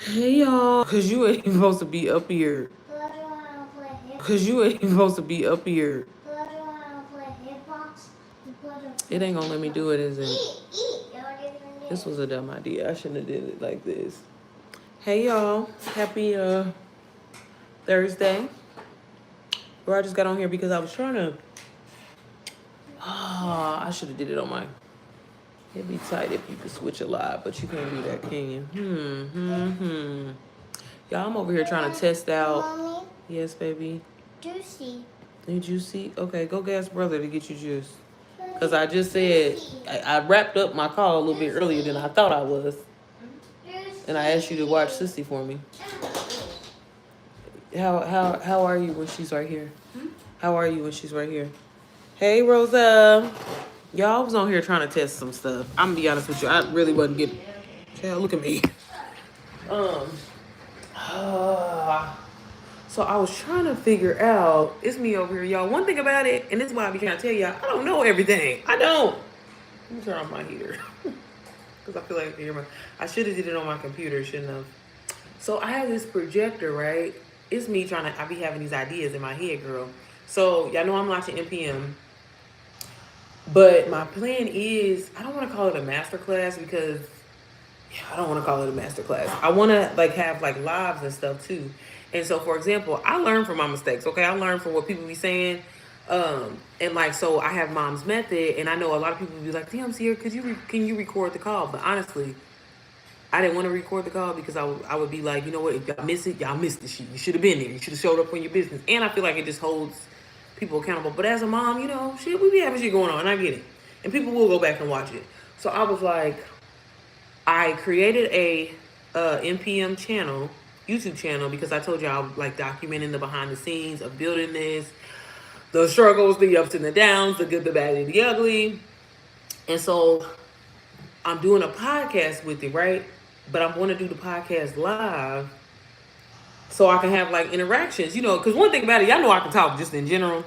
Hey y'all, cause you ain't supposed to be up here. Cause you ain't supposed to be up here. It ain't gonna let me do it, is it? This was a dumb idea. I shouldn't have did it like this. Hey y'all, happy Thursday. Or I just got on here because I was trying to. I should have did it on my. It'd be tight if you could switch a live, but you can't do that, can you? Y'all, I'm over here trying to test out. Mommy? Yes, baby. Juicy. Need juicy? Okay, go gas brother to get you juice. Because I just said, I wrapped up my call a little bit earlier than I thought I was. And I asked you to watch Sissy for me. How are you when she's right here? How are you when she's right here? Hey, Rosa. Y'all was on here trying to test some stuff. I'm gonna be honest with you. I really wasn't getting. Hell, look at me. So I was trying to figure out. It's me over here, y'all. One thing about it, and this is why I be trying to tell y'all, I don't know everything. I don't. Let me turn off my heater because I feel like I should have did it on my computer, shouldn't have. So I have this projector, right? It's me trying to. I be having these ideas in my head, girl. So y'all know I'm watching NPM. But my plan is, I don't want to call it a master class because I don't want to call it a master class. I want to like have like lives and stuff too. And so, for example, I learn from my mistakes. Okay, I learn from what people be saying. And like, so I have mom's method, and I know a lot of people be like, "Damn, Sierra, can you record the call?" But honestly, I didn't want to record the call because I would be like, you know what, if y'all miss it, y'all missed the shit. You should have been there. You should have showed up on your business. And I feel like it just holds people accountable. But as a mom, you know, shit, we be having shit going on. I get it. And people will go back and watch it. So I was like, I created a NPM channel, YouTube channel, because I told you I was like documenting the behind the scenes of building this, the struggles, the ups and the downs, the good, the bad, and the ugly. And so I'm doing a podcast with it, right? But I want to do the podcast live so I can have like interactions, you know, because one thing about it, y'all know I can talk just in general.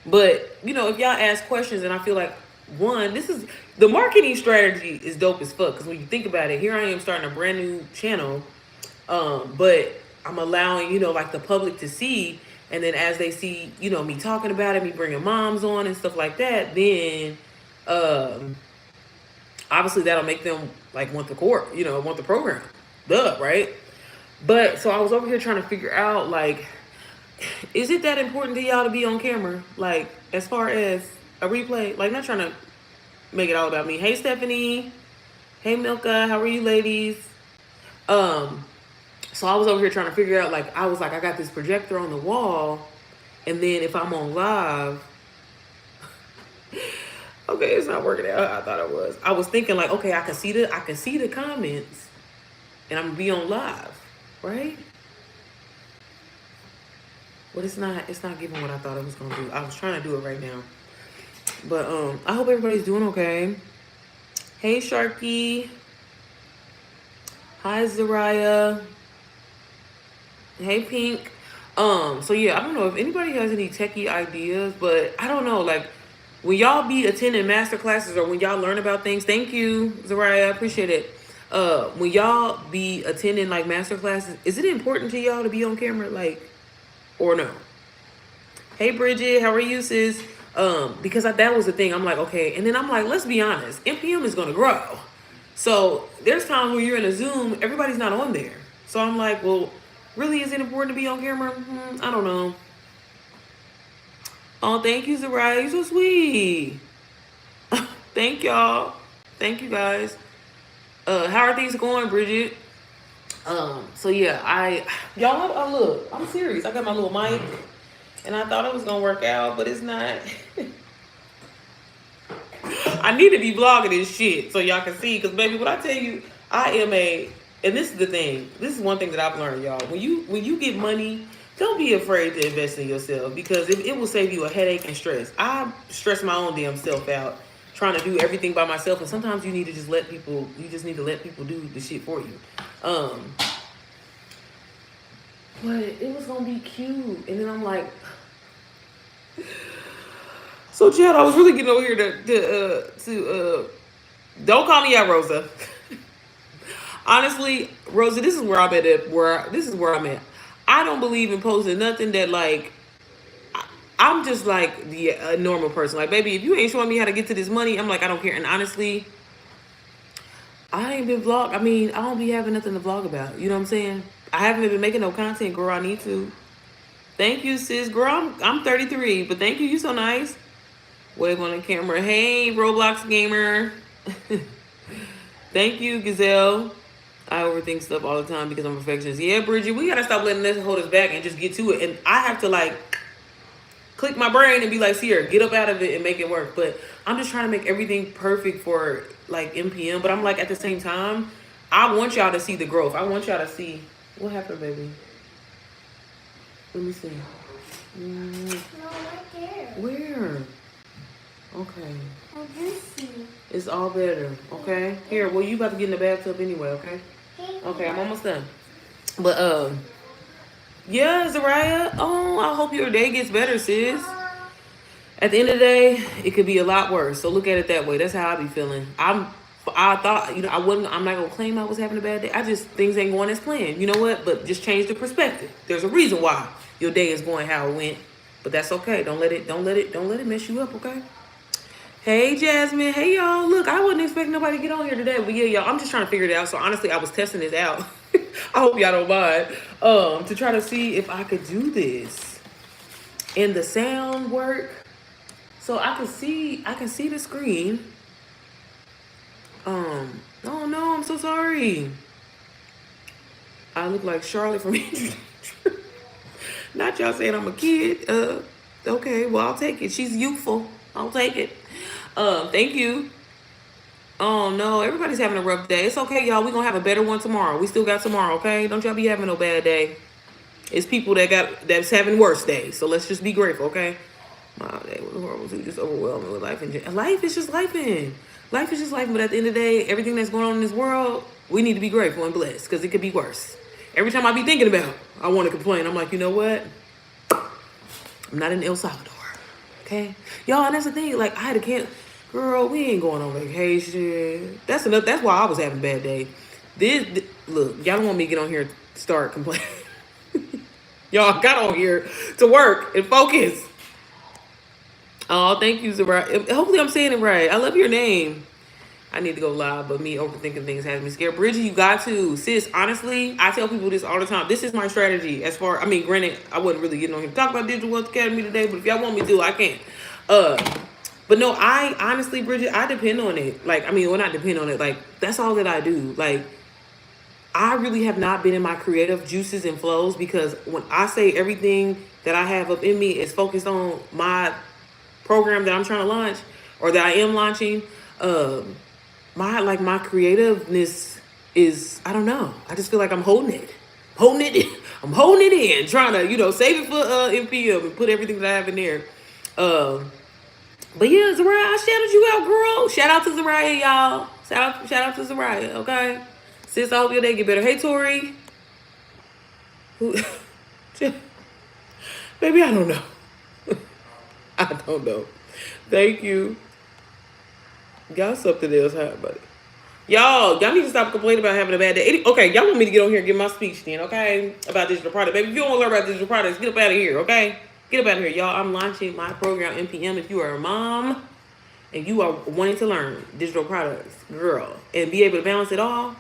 But, you know, if y'all ask questions and I feel like, one, this is the marketing strategy is dope as fuck. Because when you think about it, here I am starting a brand new channel. But I'm allowing, you know, like the public to see. And then as they see, you know, me talking about it, me bringing moms on and stuff like that, then obviously that'll make them like want the court, you know, want the program. Duh, right? But so I was over here trying to figure out like, is it that important to y'all to be on camera? Like, as far as a replay, like not trying to make it all about me. Hey Stephanie. Hey Milka, how are you ladies? So I was over here trying to figure out, like, I was like, I got this projector on the wall, and then if I'm on live, okay, it's not working out. I thought it was. I was thinking like, okay, I can see the comments, and I'm gonna be on live, right? But it's not giving what I thought it was gonna do. I was trying to do it right now. But I hope everybody's doing okay. Hey Sharky. Hi Zariah. Hey Pink. So yeah, I don't know if anybody has any techie ideas, but I don't know, like when y'all be attending master classes or when y'all learn about things, thank you, Zariah, I appreciate it. When y'all be attending like master classes, is it important to y'all to be on camera, like, or no? Hey Bridget, how are you, sis? Because that was the thing. I'm like, okay, and then I'm like, let's be honest, NPM is gonna grow. So there's times when you're in a Zoom, everybody's not on there. So I'm like, well, really, is it important to be on camera? I don't know. Oh, thank you, Zariah. You're so sweet. Thank y'all. Thank you guys. How are things going, Bridget? So yeah, y'all, look, I'm serious. I got my little mic, and I thought it was gonna work out, but it's not. I need to be vlogging this shit so y'all can see, because baby, when I tell you, I am and this is the thing. This is one thing that I've learned, y'all. When you get money, don't be afraid to invest in yourself, because it will save you a headache and stress. I stress my own damn self out trying to do everything by myself, and sometimes you need to just let people. You just need to let people do the shit for you. But it was gonna be cute, and then I'm like. So, Chad, I was really getting over here to don't call me out, Rosa. Honestly, Rosie, this is where I'm at. This is where I'm at. I don't believe in posting nothing that like. I'm just like the normal person. Like, baby, if you ain't showing me how to get to this money, I'm like, I don't care. And honestly, I ain't been vlog. I mean, I don't be having nothing to vlog about. You know what I'm saying? I haven't been making no content, girl. I need to. Thank you, sis. Girl, I'm 33, but thank you. You so nice. Wave on the camera. Hey, Roblox gamer. Thank you, Gazelle. I overthink stuff all the time because I'm a perfectionist. Yeah, Bridget, we gotta stop letting this hold us back and just get to it. And I have to like click my brain and be like, Sierra, get up out of it and make it work. But I'm just trying to make everything perfect for like NPM. But I'm like, at the same time, I want y'all to see the growth. I want y'all to see what happened, baby. Let me see. No, right there. Where? Okay. I do see. It's all better. Okay. Here, well, you about to get in the bathtub anyway. Okay. Okay, I'm almost done. But yeah, Zariah. Oh, I hope your day gets better, sis. At the end of the day, it could be a lot worse. So look at it that way. That's how I be feeling. I thought, you know, I'm not gonna claim I was having a bad day. I just, things ain't going as planned. You know what? But just change the perspective. There's a reason why your day is going how it went. But that's okay. Don't let it mess you up, okay? Hey, Jasmine. Hey, y'all. Look, I wasn't expecting nobody to get on here today. But yeah, y'all, I'm just trying to figure it out. So honestly, I was testing this out. I hope y'all don't mind. To try to see if I could do this. And the sound work. So I can see the screen. Oh no, I'm so sorry. I look like Charlotte from Not y'all saying I'm a kid. Okay, well, I'll take it. She's youthful. I'll take it. Thank you. Oh no, everybody's having a rough day. It's okay, y'all. We're gonna have a better one tomorrow. We still got tomorrow, okay? Don't y'all be having no bad day. It's people that's having worse days. So let's just be grateful, okay? My day was horrible too, just overwhelming with life. Life is just life in. Life is just life, but at the end of the day, everything that's going on in this world, we need to be grateful and blessed because it could be worse. Every time I be thinking about, I want to complain. I'm like, you know what? I'm not in El Salvador, okay? Y'all, and that's the thing. Like, I had to cancel. Girl, we ain't going on vacation. That's enough. That's why I was having a bad day. This look, y'all don't want me to get on here and start complaining. Y'all got on here to work and focus. Oh, thank you, Zariah. Hopefully I'm saying it right. I love your name. I need to go live, but me overthinking things has me scared. Bridget, you got to. Sis, honestly, I tell people this all the time. This is my strategy as far, I mean, granted, I wasn't really getting on here to talk about Digital Wealth Academy today, but if y'all want me to, I can. But no, I honestly, Bridget, I depend on it. Like, I mean, well, not depend on it. Like, that's all that I do. Like, I really have not been in my creative juices and flows because when I say everything that I have up in me is focused on my program that I'm trying to launch or that I am launching, my creativeness is, I don't know. I just feel like I'm holding it. I'm holding it in, trying to, you know, save it for NPM and put everything that I have in there. But yeah, Zariah, I shouted you out, girl. Shout out to Zariah, y'all. Shout out to Zariah, okay? Sis, I hope your day get better. Hey, Tori. Baby, I don't know. I don't know. Thank you. Y'all something else, huh, buddy? Y'all need to stop complaining about having a bad day. Okay, y'all want me to get on here and give my speech then, okay? About digital products. Baby, if you don't want to learn about digital products, get up out of here, okay? Get up out of here, y'all. I'm launching my program, NPM. If you are a mom and you are wanting to learn digital products, girl, and be able to balance it all,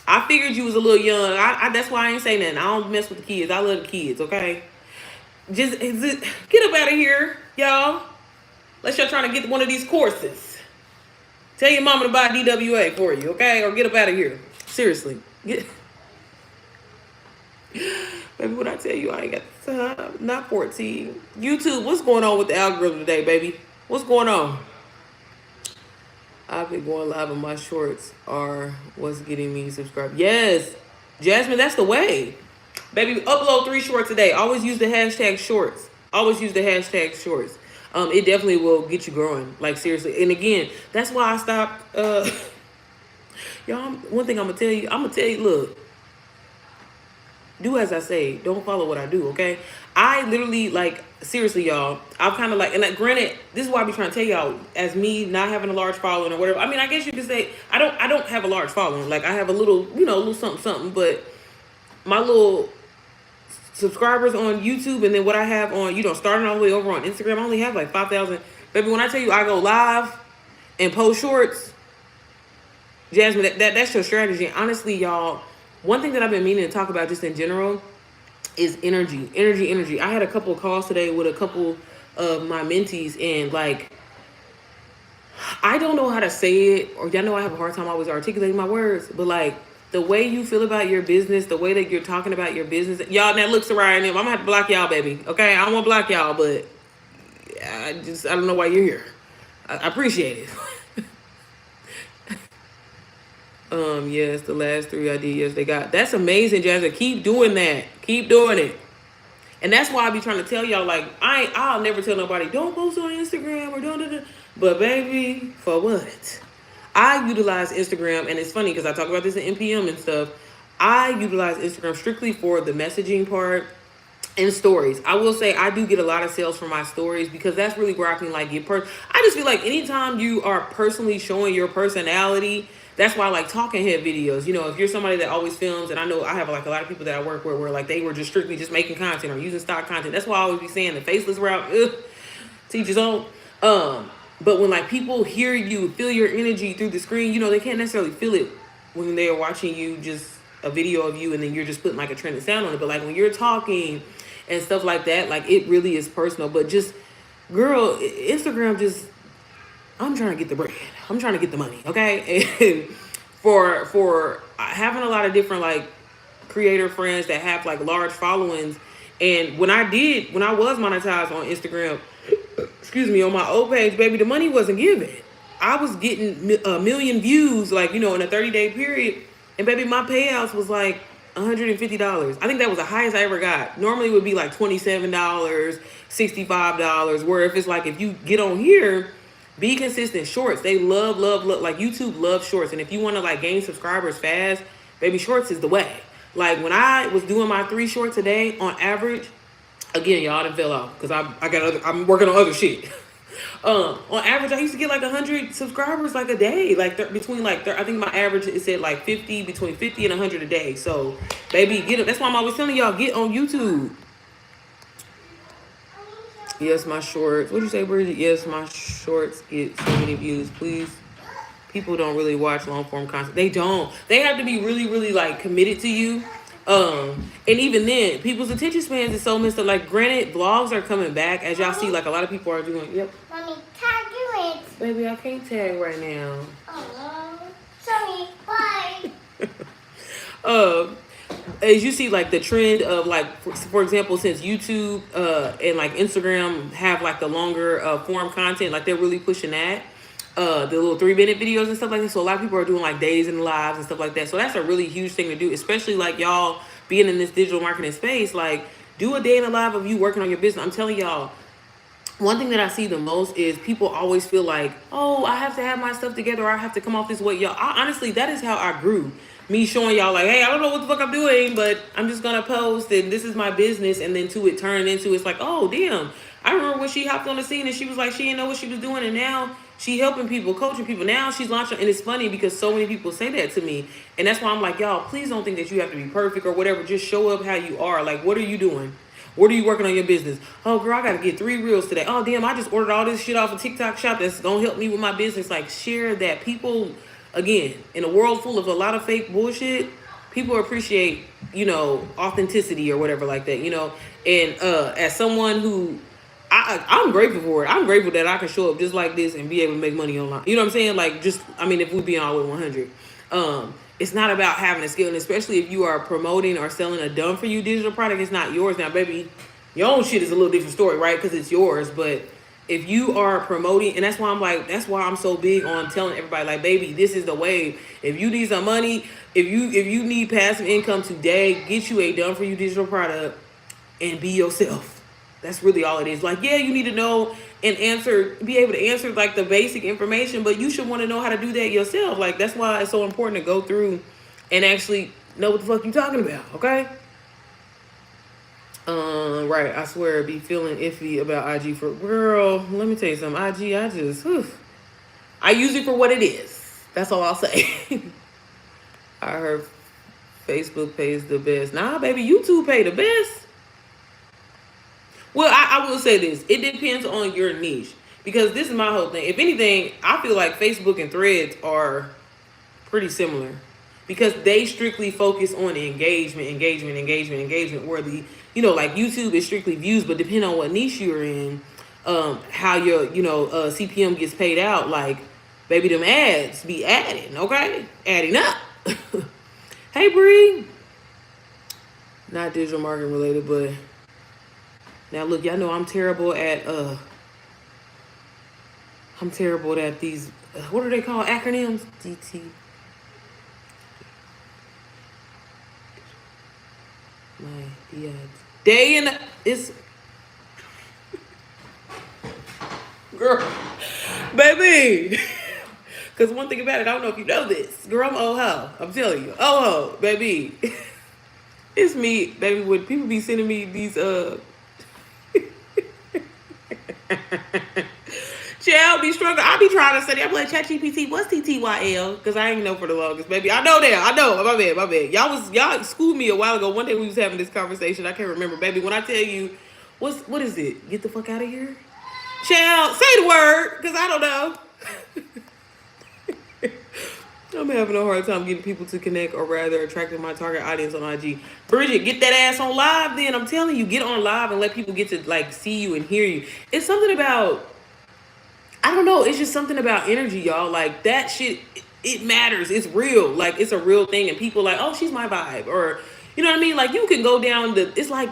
I figured you was a little young. That's why I ain't saying nothing. I don't mess with the kids. I love the kids, okay? Just get up out of here, y'all. Unless y'all trying to get one of these courses. Tell your mama to buy DWA for you, okay? Or get up out of here. Seriously. Baby, when I tell you I ain't got the time, not 14. YouTube, what's going on with the algorithm today, baby? What's going on? I've been going live on my shorts are what's getting me subscribed. Yes, Jasmine, that's the way. Baby, upload 3 shorts a day. Always use the hashtag shorts. Always use the hashtag shorts. It definitely will get you growing. Like, seriously. And again, that's why I stopped. Y'all, one thing I'm going to tell you. Look. do as I say. Don't follow what I do, okay? I literally, like, seriously, y'all, I'm kind of like, and like, granted, this is why I be trying to tell y'all, as me not having a large following or whatever. I mean, I guess you could say, I don't have a large following. Like, I have a little, you know, a little something, something, but my little subscribers on YouTube and then what I have on, you know, starting all the way over on Instagram, I only have like 5,000. Baby, when I tell you I go live and post shorts, Jasmine, that's your strategy. Honestly, y'all, one thing that I've been meaning to talk about just in general is energy. I had a couple of calls today with a couple of my mentees, and like, I don't know how to say it, or y'all know I have a hard time always articulating my words, but like, the way you feel about your business, the way that you're talking about your business, y'all, that looks around them. I'm gonna have to block y'all, baby. Okay, I don't want to block y'all, but I don't know why you're here. I appreciate it. Yes, the last 3 I did, yes, they got. That's amazing, Jasmine. Keep doing that. Keep doing it. And that's why I be trying to tell y'all, like, I'll never tell nobody, don't post on Instagram or don't. But baby, for what? I utilize Instagram, and it's funny because I talk about this in NPM and stuff. I utilize Instagram strictly for the messaging part and stories. I will say I do get a lot of sales from my stories because that's really where I can like get I just feel like anytime you are personally showing your personality, that's why I like talking head videos. You know, if you're somebody that always films, and I know I have like a lot of people that I work with where like they were just strictly just making content or using stock content. That's why I always be saying the faceless route, teach his own. But when like people hear you, feel your energy through the screen, you know, they can't necessarily feel it when they are watching you, just a video of you, and then you're just putting like a trending sound on it. But like when you're talking and stuff like that, like it really is personal. But just, girl, Instagram just, I'm trying to get the bread. I'm trying to get the money, okay? And for having a lot of different like creator friends that have like large followings, and when I was monetized on Instagram, excuse me, on my old page, baby, the money wasn't given. I was getting a million views, like, you know, in a 30-day period, and baby, my payouts was like $150. I think that was the highest I ever got. Normally it would be like $27, $65, where if it's like, if you get on here, be consistent. Shorts, they love, like YouTube loves shorts. And if you want to like gain subscribers fast, baby, shorts is the way. Like when I was doing my 3 shorts a day on average, again, y'all done fell off because I'm working on other shit. On average, I used to get like 100 subscribers like a day, like between like I think my average is said like 50, between 50 and 100 a day. So, baby, get it. That's why I'm always telling y'all, get on YouTube. Yes, my shorts. What'd you say, Bridget? Yes, my shorts get so many views. Please. People don't really watch long form content. They don't. They have to be really, really like committed to you. And even then, people's attention spans is so messed up. Like, granted, vlogs are coming back, as y'all see. Like a lot of people are doing. Yep. Mommy, tag you it. Baby, I can't tag right now. Oh, sorry. Bye. As you see, like the trend of like, for example, since YouTube and like Instagram have like the longer form content, like they're really pushing that. The little 3-minute videos and stuff like that. So a lot of people are doing like days and lives and stuff like that. So that's a really huge thing to do, especially like y'all being in this digital marketing space. Like, do a day in the life of you working on your business. I'm telling y'all, one thing that I see the most is people always feel like, oh, I have to have my stuff together, or I have to come off this way. Y'all, honestly, that is how I grew. Me showing y'all like, hey, I don't know what the fuck I'm doing, but I'm just gonna post, and this is my business. And then to it turned into, it's like, oh damn, I remember when she hopped on the scene and she was like, she didn't know what she was doing, and now she helping people, coaching people. Now she's launching, and it's funny because so many people say that to me, and that's why I'm like, y'all, please don't think that you have to be perfect or whatever. Just show up how you are. Like, what are you doing? What are you working on your business? Oh, girl, I got to get 3 reels today. Oh, damn, I just ordered all this shit off of TikTok Shop that's going to help me with my business. Like, share that. People, again, in a world full of a lot of fake bullshit, people appreciate, you know, authenticity or whatever like that, you know. And as someone who, I'm grateful for it. I'm grateful that I can show up just like this and be able to make money online. You know what I'm saying? Like, just, I mean, if we be all with 100. It's not about having a skill, and especially if you are promoting or selling a done-for-you digital product, it's not yours. Now, baby, your own shit is a little different story, right? Because it's yours. But if you are promoting, and that's why I'm like, that's why I'm so big on telling everybody, like, baby, this is the wave. If you need some money, if you need passive income today, get you a done-for-you digital product and be yourself. That's really all it is. Like, yeah, you need to know and be able to answer like the basic information, but you should want to know how to do that yourself. Like, that's why it's so important to go through and actually know what the fuck you're talking about, okay? Right. I swear, be feeling iffy about IG for girl. Let me tell you something. IG, I use it for what it is. That's all I'll say. I heard Facebook pays the best. Nah, baby, YouTube pay the best. Well, I will say this. It depends on your niche. Because this is my whole thing. If anything, I feel like Facebook and Threads are pretty similar. Because they strictly focus on engagement, where like YouTube is strictly views, but depending on what niche you're in, how your, CPM gets paid out, like, baby, them ads be adding, okay? Adding up. Hey, Bree. Not digital marketing related, but now look, y'all know I'm terrible at these, what are they called? Acronyms? DT. Day in it's girl, baby. Because one thing about it, I don't know if you know this, girl, I'm old hoe. I'm telling you, old hoe, baby. It's me, baby. When people be sending me these Child be struggling. I be trying to study. I'm like, ChatGPT, what's TTYL? Because I ain't know for the longest, baby. I know that. I know. My bad. Y'all schooled me a while ago. One day we was having this conversation. I can't remember, baby. When I tell you, what is it? Get the fuck out of here, child. Say the word, because I don't know. I'm having a hard time getting people to connect, or rather attracting my target audience on IG. Bridget, get that ass on live then. I'm telling you, get on live and let people get to like see you and hear you. It's something about, I don't know, it's just something about energy, y'all. Like that shit, it matters. It's real. Like it's a real thing. And people like, oh, she's my vibe. Or, you know what I mean? Like you can go down it's like,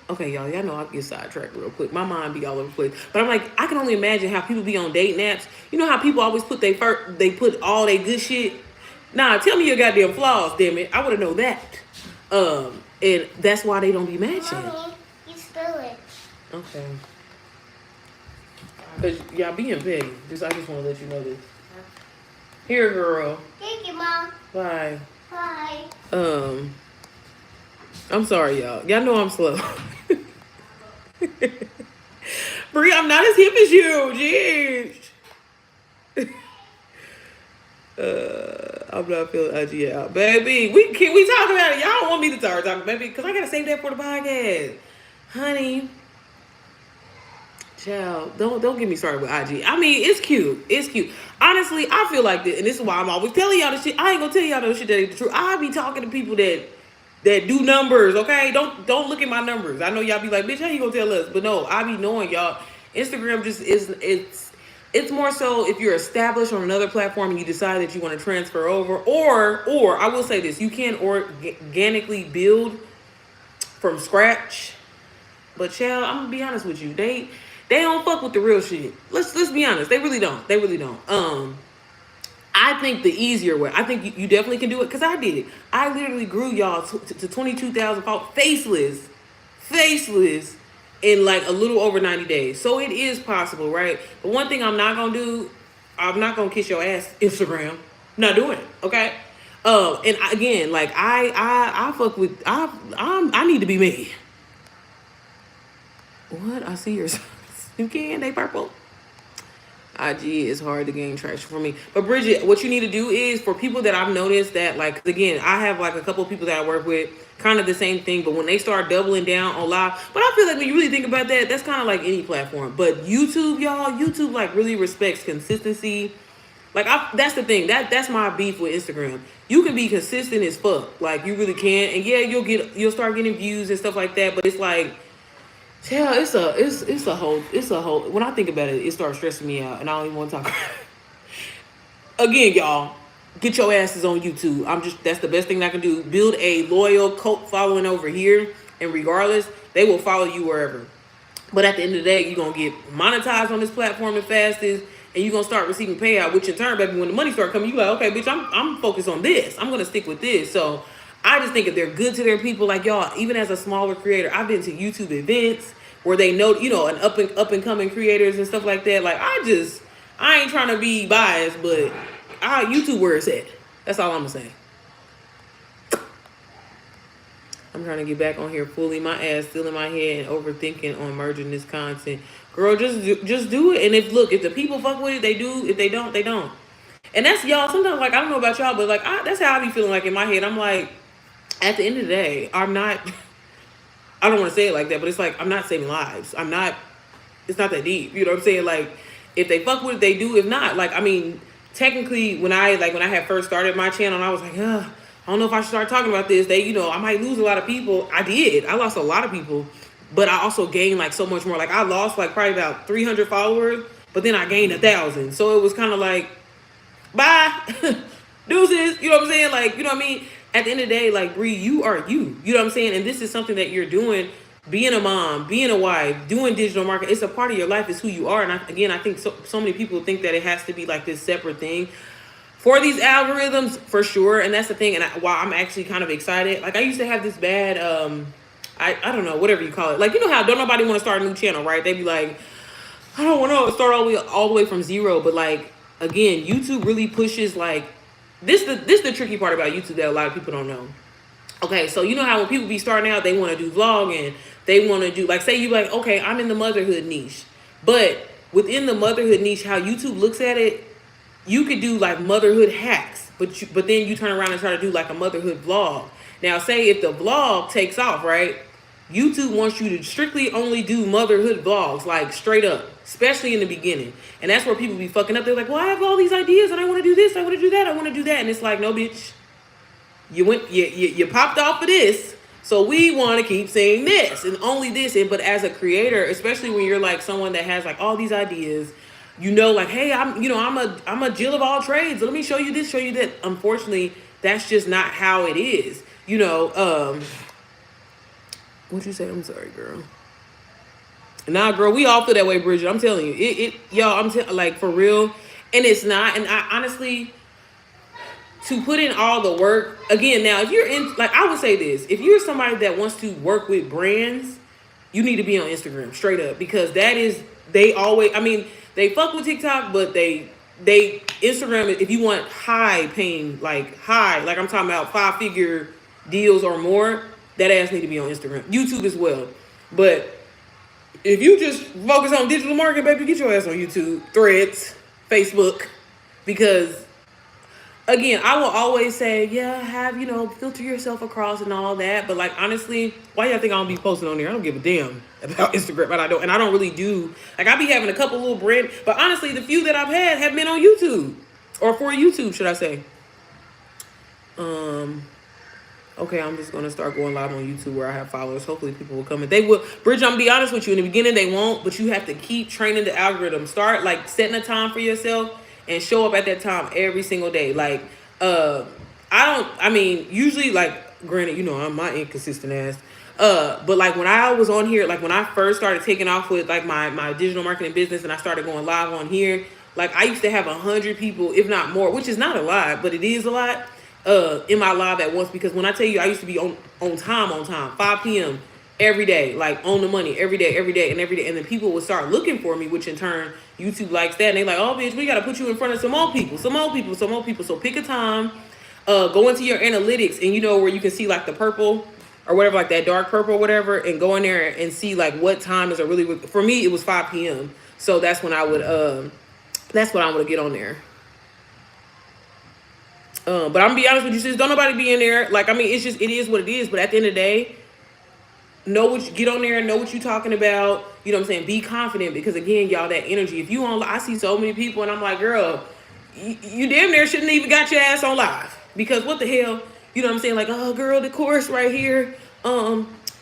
okay, y'all know I get sidetracked real quick. My mind be all over the place. But I'm like, I can only imagine how people be on dating apps. You know how people always put they put all their good shit? Nah, tell me your goddamn flaws, damn it. I want to know that. And that's why they don't be matching. Mommy, you spill it. Okay. Cause y'all being petty. I just want to let you know this. Here, girl. Thank you, Mom. Bye. Bye. I'm sorry, y'all. Y'all know I'm slow. Brie, I'm not as hip as you. Jeez. I'm not feeling IG out, baby. Can we talk about it? Y'all don't want me to start talking, baby, because I gotta save that for the podcast, honey. Child, don't get me started with IG. I mean, it's cute. It's cute. Honestly, I feel like this, and this is why I'm always telling y'all this shit. I ain't gonna tell y'all no shit that ain't the truth. I be talking to people that do numbers, okay? Don't look at my numbers. I know y'all be like, bitch, how you gonna tell us? But no, I be knowing y'all. Instagram just it's more so if you're established on another platform and you decide that you want to transfer over, or I will say this, you can organically build from scratch. But child, I'm gonna be honest with you, they don't fuck with the real shit. Let's be honest, they really don't. I think the easier way, I think you definitely can do it, because I did it. I literally grew y'all to 22,000 followers, faceless, in like a little over 90 days. So it is possible, right? But one thing I'm not gonna do, I'm not gonna kiss your ass, Instagram. Not doing it, okay? And again, like I fuck with, I need to be me. What? I see yours. You can, they purple. IG is hard to gain traction for me. But Bridget, what you need to do is, for people that I've noticed that, like, again, I have like a couple of people that I work with, kind of the same thing, but when they start doubling down on live, but I feel like when you really think about that, that's kind of like any platform. But YouTube, y'all, YouTube like really respects consistency. Like that's the thing. That's my beef with Instagram. You can be consistent as fuck. Like you really can. And yeah, you'll start getting views and stuff like that, but it's like, yeah, it's a whole. When I think about it, it starts stressing me out, and I don't even want to talk about it. Again, y'all, get your asses on YouTube. That's the best thing I can do. Build a loyal cult following over here, and regardless, they will follow you wherever. But at the end of the day, you're gonna get monetized on this platform the fastest, and you're gonna start receiving payout. Which in turn, baby, when the money start coming, you like, okay, bitch, I'm focused on this. I'm gonna stick with this. So I just think if they're good to their people, like y'all, even as a smaller creator, I've been to YouTube events where they know, an up and coming creators and stuff like that. Like I ain't trying to be biased, but YouTube where it's at. That's all I'm gonna say. I'm trying to get back on here fully. My ass still in my head and overthinking on merging this content. Girl, just do it. And if the people fuck with it, they do. If they don't, they don't. And that's y'all. Sometimes like I don't know about y'all, but like that's how I be feeling like in my head. I'm like, at the end of the day, I'm not. I don't want to say it like that, but it's like I'm not saving lives. I'm not. It's not that deep. You know what I'm saying? Like if they fuck with it, they do. If not, like I mean, technically, when I had first started my channel, I was like, ugh. I don't know if I should start talking about this. I might lose a lot of people. I did. I lost a lot of people, but I also gained like so much more. Like I lost like probably about 300 followers, but then I gained 1,000. So it was kind of like, bye, deuces. You know what I'm saying? Like, you know what I mean? At the end of the day, like Bree, you are you. You know what I'm saying? And this is something that you're doing. Being a mom, being a wife, doing digital marketing, it's a part of your life. It's who you are. And I think so many people think that it has to be like this separate thing. For these algorithms, for sure, and that's the thing. And while I'm actually kind of excited, like I used to have this bad, I don't know, whatever you call it. Like you know how don't nobody want to start a new channel, right? They be like, I don't want to start all the way from zero. But like again, YouTube really pushes like this. The tricky part about YouTube that a lot of people don't know. Okay, so you know how when people be starting out, they want to do vlogging, they want to do like say you like okay, I'm in the motherhood niche, but within the motherhood niche, how YouTube looks at it. You could do like motherhood hacks, but then you turn around and try to do like a motherhood vlog. Now, say if the vlog takes off, right? YouTube wants you to strictly only do motherhood vlogs, like straight up, especially in the beginning. And that's where people be fucking up. They're like, well, I have all these ideas and I want to do this, I want to do that, I want to do that. And it's like, no, bitch, you popped off of this. So we want to keep saying this and only this. But as a creator, especially when you're like someone that has like all these ideas, like, hey, I'm a Jill of all trades. Let me show you this, show you that. Unfortunately, that's just not how it is. What'd you say? I'm sorry, girl. Nah, girl, we all feel that way, Bridget. I'm telling you, y'all. Like for real, and it's not. And I honestly, to put in all the work again. Now, if you're in, like, I would say this: if you're somebody that wants to work with brands, you need to be on Instagram, straight up, because that is they always. I mean. They fuck with TikTok, but they Instagram, if you want high paying, like I'm talking about 5-figure deals or more, that ass need to be on Instagram. YouTube as well. But if you just focus on digital marketing, baby, get your ass on YouTube, Threads, Facebook, because again, I will always say, yeah, filter yourself across and all that. But like, honestly, why y'all think I don't be posting on there? I don't give a damn about Instagram, but I don't really do. Like, I be having a couple little brand, but honestly, the few that I've had have been on YouTube or for YouTube, should I say? Okay, I'm just gonna start going live on YouTube where I have followers. Hopefully, people will come and they will. Bridget, I'm gonna be honest with you. In the beginning, they won't, but you have to keep training the algorithm. Start like setting a time for yourself. And show up at that time every single day. Like, usually, like, granted, I'm my inconsistent ass. But like when I was on here, like when I first started taking off with like my digital marketing business and I started going live on here, like I used to have 100 people, if not more, which is not a lot, but it is a lot, in my live at once. Because when I tell you, I used to be on time, 5 p.m. every day, like on the money, every day. And then people would start looking for me, which in turn, YouTube likes that. And they like, oh, bitch, we got to put you in front of some more people. So pick a time, go into your analytics and where you can see like the purple or whatever, like that dark purple or whatever, and go in there and see like what time is for me, it was 5 p.m. So that's when I would, that's when I would get on there. But I'm gonna be honest with you, sis, don't nobody be in there. Like, I mean, it is what it is. But at the end of the day, get on there and know what you're talking about. You know what I'm saying? Be confident, because again, y'all, that energy. If you on, I see so many people and I'm like, girl, you damn near shouldn't even got your ass on live, because what the hell, you know what I'm saying? Like, oh girl, the course right here.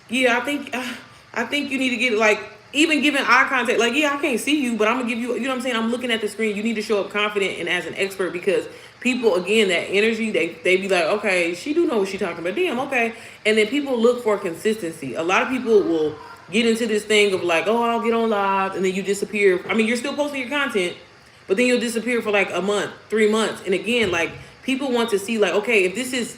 Yeah, I think you need to get like, even giving eye contact, like, yeah, I can't see you, but I'm gonna give you, you know what I'm saying? I'm looking at the screen. You need to show up confident and as an expert, because people, again, that energy, they be like, okay, she do know what she talking about. Damn, okay. And then people look for consistency. A lot of people will get into this thing of like, oh, I'll get on live, and then you disappear. I mean, you're still posting your content, but then you'll disappear for like a month, 3 months. And again, like, people want to see like, okay, if this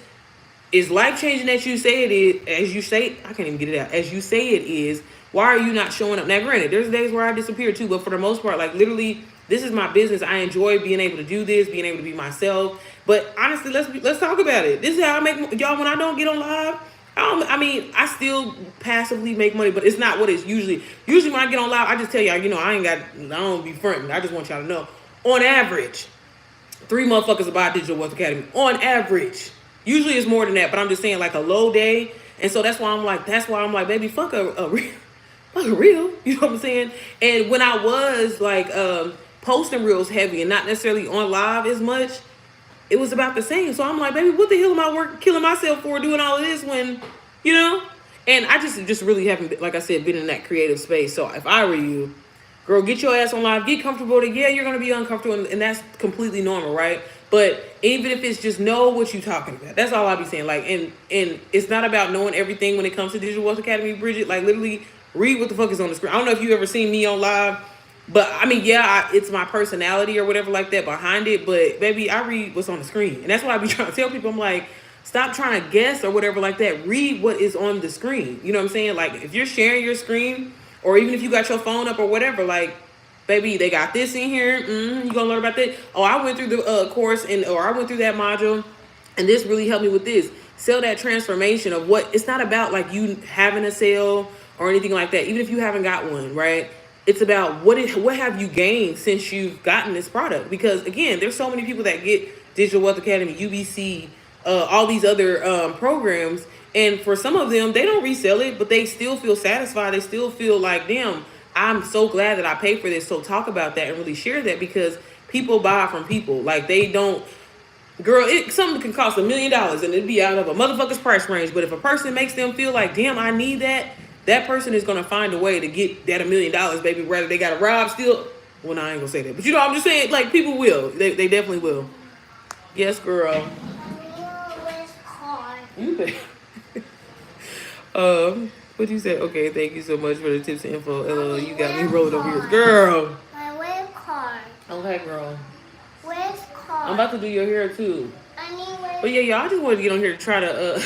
is life-changing as you say it is, as you say, I can't even get it out, as you say it is, why are you not showing up? Now, granted, there's days where I disappear too, but for the most part, like, literally, this is my business. I enjoy being able to do this, being able to be myself. But honestly, let's talk about it. This is how I make, y'all, when I don't get on live, I mean, I still passively make money, but it's not what it's usually. Usually when I get on live, I just tell y'all, I don't be fronting. I just want y'all to know. On average, 3 motherfuckers buy Digital Wealth Academy. On average. Usually it's more than that, but I'm just saying like a low day. And so that's why I'm like, baby, fuck a real. Fuck a reel. You know what I'm saying? And when I was like posting reels heavy and not necessarily on live as much, it was about the same. So I'm like, baby, what the hell am I killing myself for doing all of this when, you know? And I just really haven't, like I said, been in that creative space. So if I were you, girl, get your ass on live, get comfortable. Yeah, you're going to be uncomfortable, and that's completely normal, right? But even if it's just know what you're talking about. That's all I be saying. Like, and it's not about knowing everything when it comes to Digital Wealth Academy, Bridget. Like, literally read what the fuck is on the screen. I don't know if you ever seen me on live, but I mean, yeah, it's my personality or whatever like that behind it. But baby, I read what's on the screen. And that's why I be trying to tell people, I'm like, stop trying to guess or whatever like that. Read what is on the screen. You know what I'm saying? Like, if you're sharing your screen, or even if you got your phone up or whatever, like, baby, they got this in here. You gonna learn about that? Oh, I went through the course, or I went through that module, and this really helped me with this. Sell that transformation of what, it's not about like you having a sale or anything like that. Even if you haven't got one, right? It's about what have you gained since you've gotten this product? Because again, there's so many people that get Digital Wealth Academy, UBC, all these other programs, and for some of them, they don't resell it, but they still feel satisfied. They still feel like, damn, I'm so glad that I paid for this. So talk about that and really share that, because people buy from people. Like, they don't, girl, something can cost $1 million and it'd be out of a motherfucker's price range. But if a person makes them feel like, damn, I need that, that person is going to find a way to get that $1 million, baby. Whether they got to rob, steal. Well, no, I ain't going to say that. But you know, I'm just saying, like, people will. They definitely will. Yes, girl. You bet. What you say? Okay, thank you so much for the tips and info. LOL, you got me rolling over here. Girl. My wave card. Okay, girl. Where's card? I'm about to do your hair, too. I need wave. But yeah, y'all, I just wanted to get on here to try to,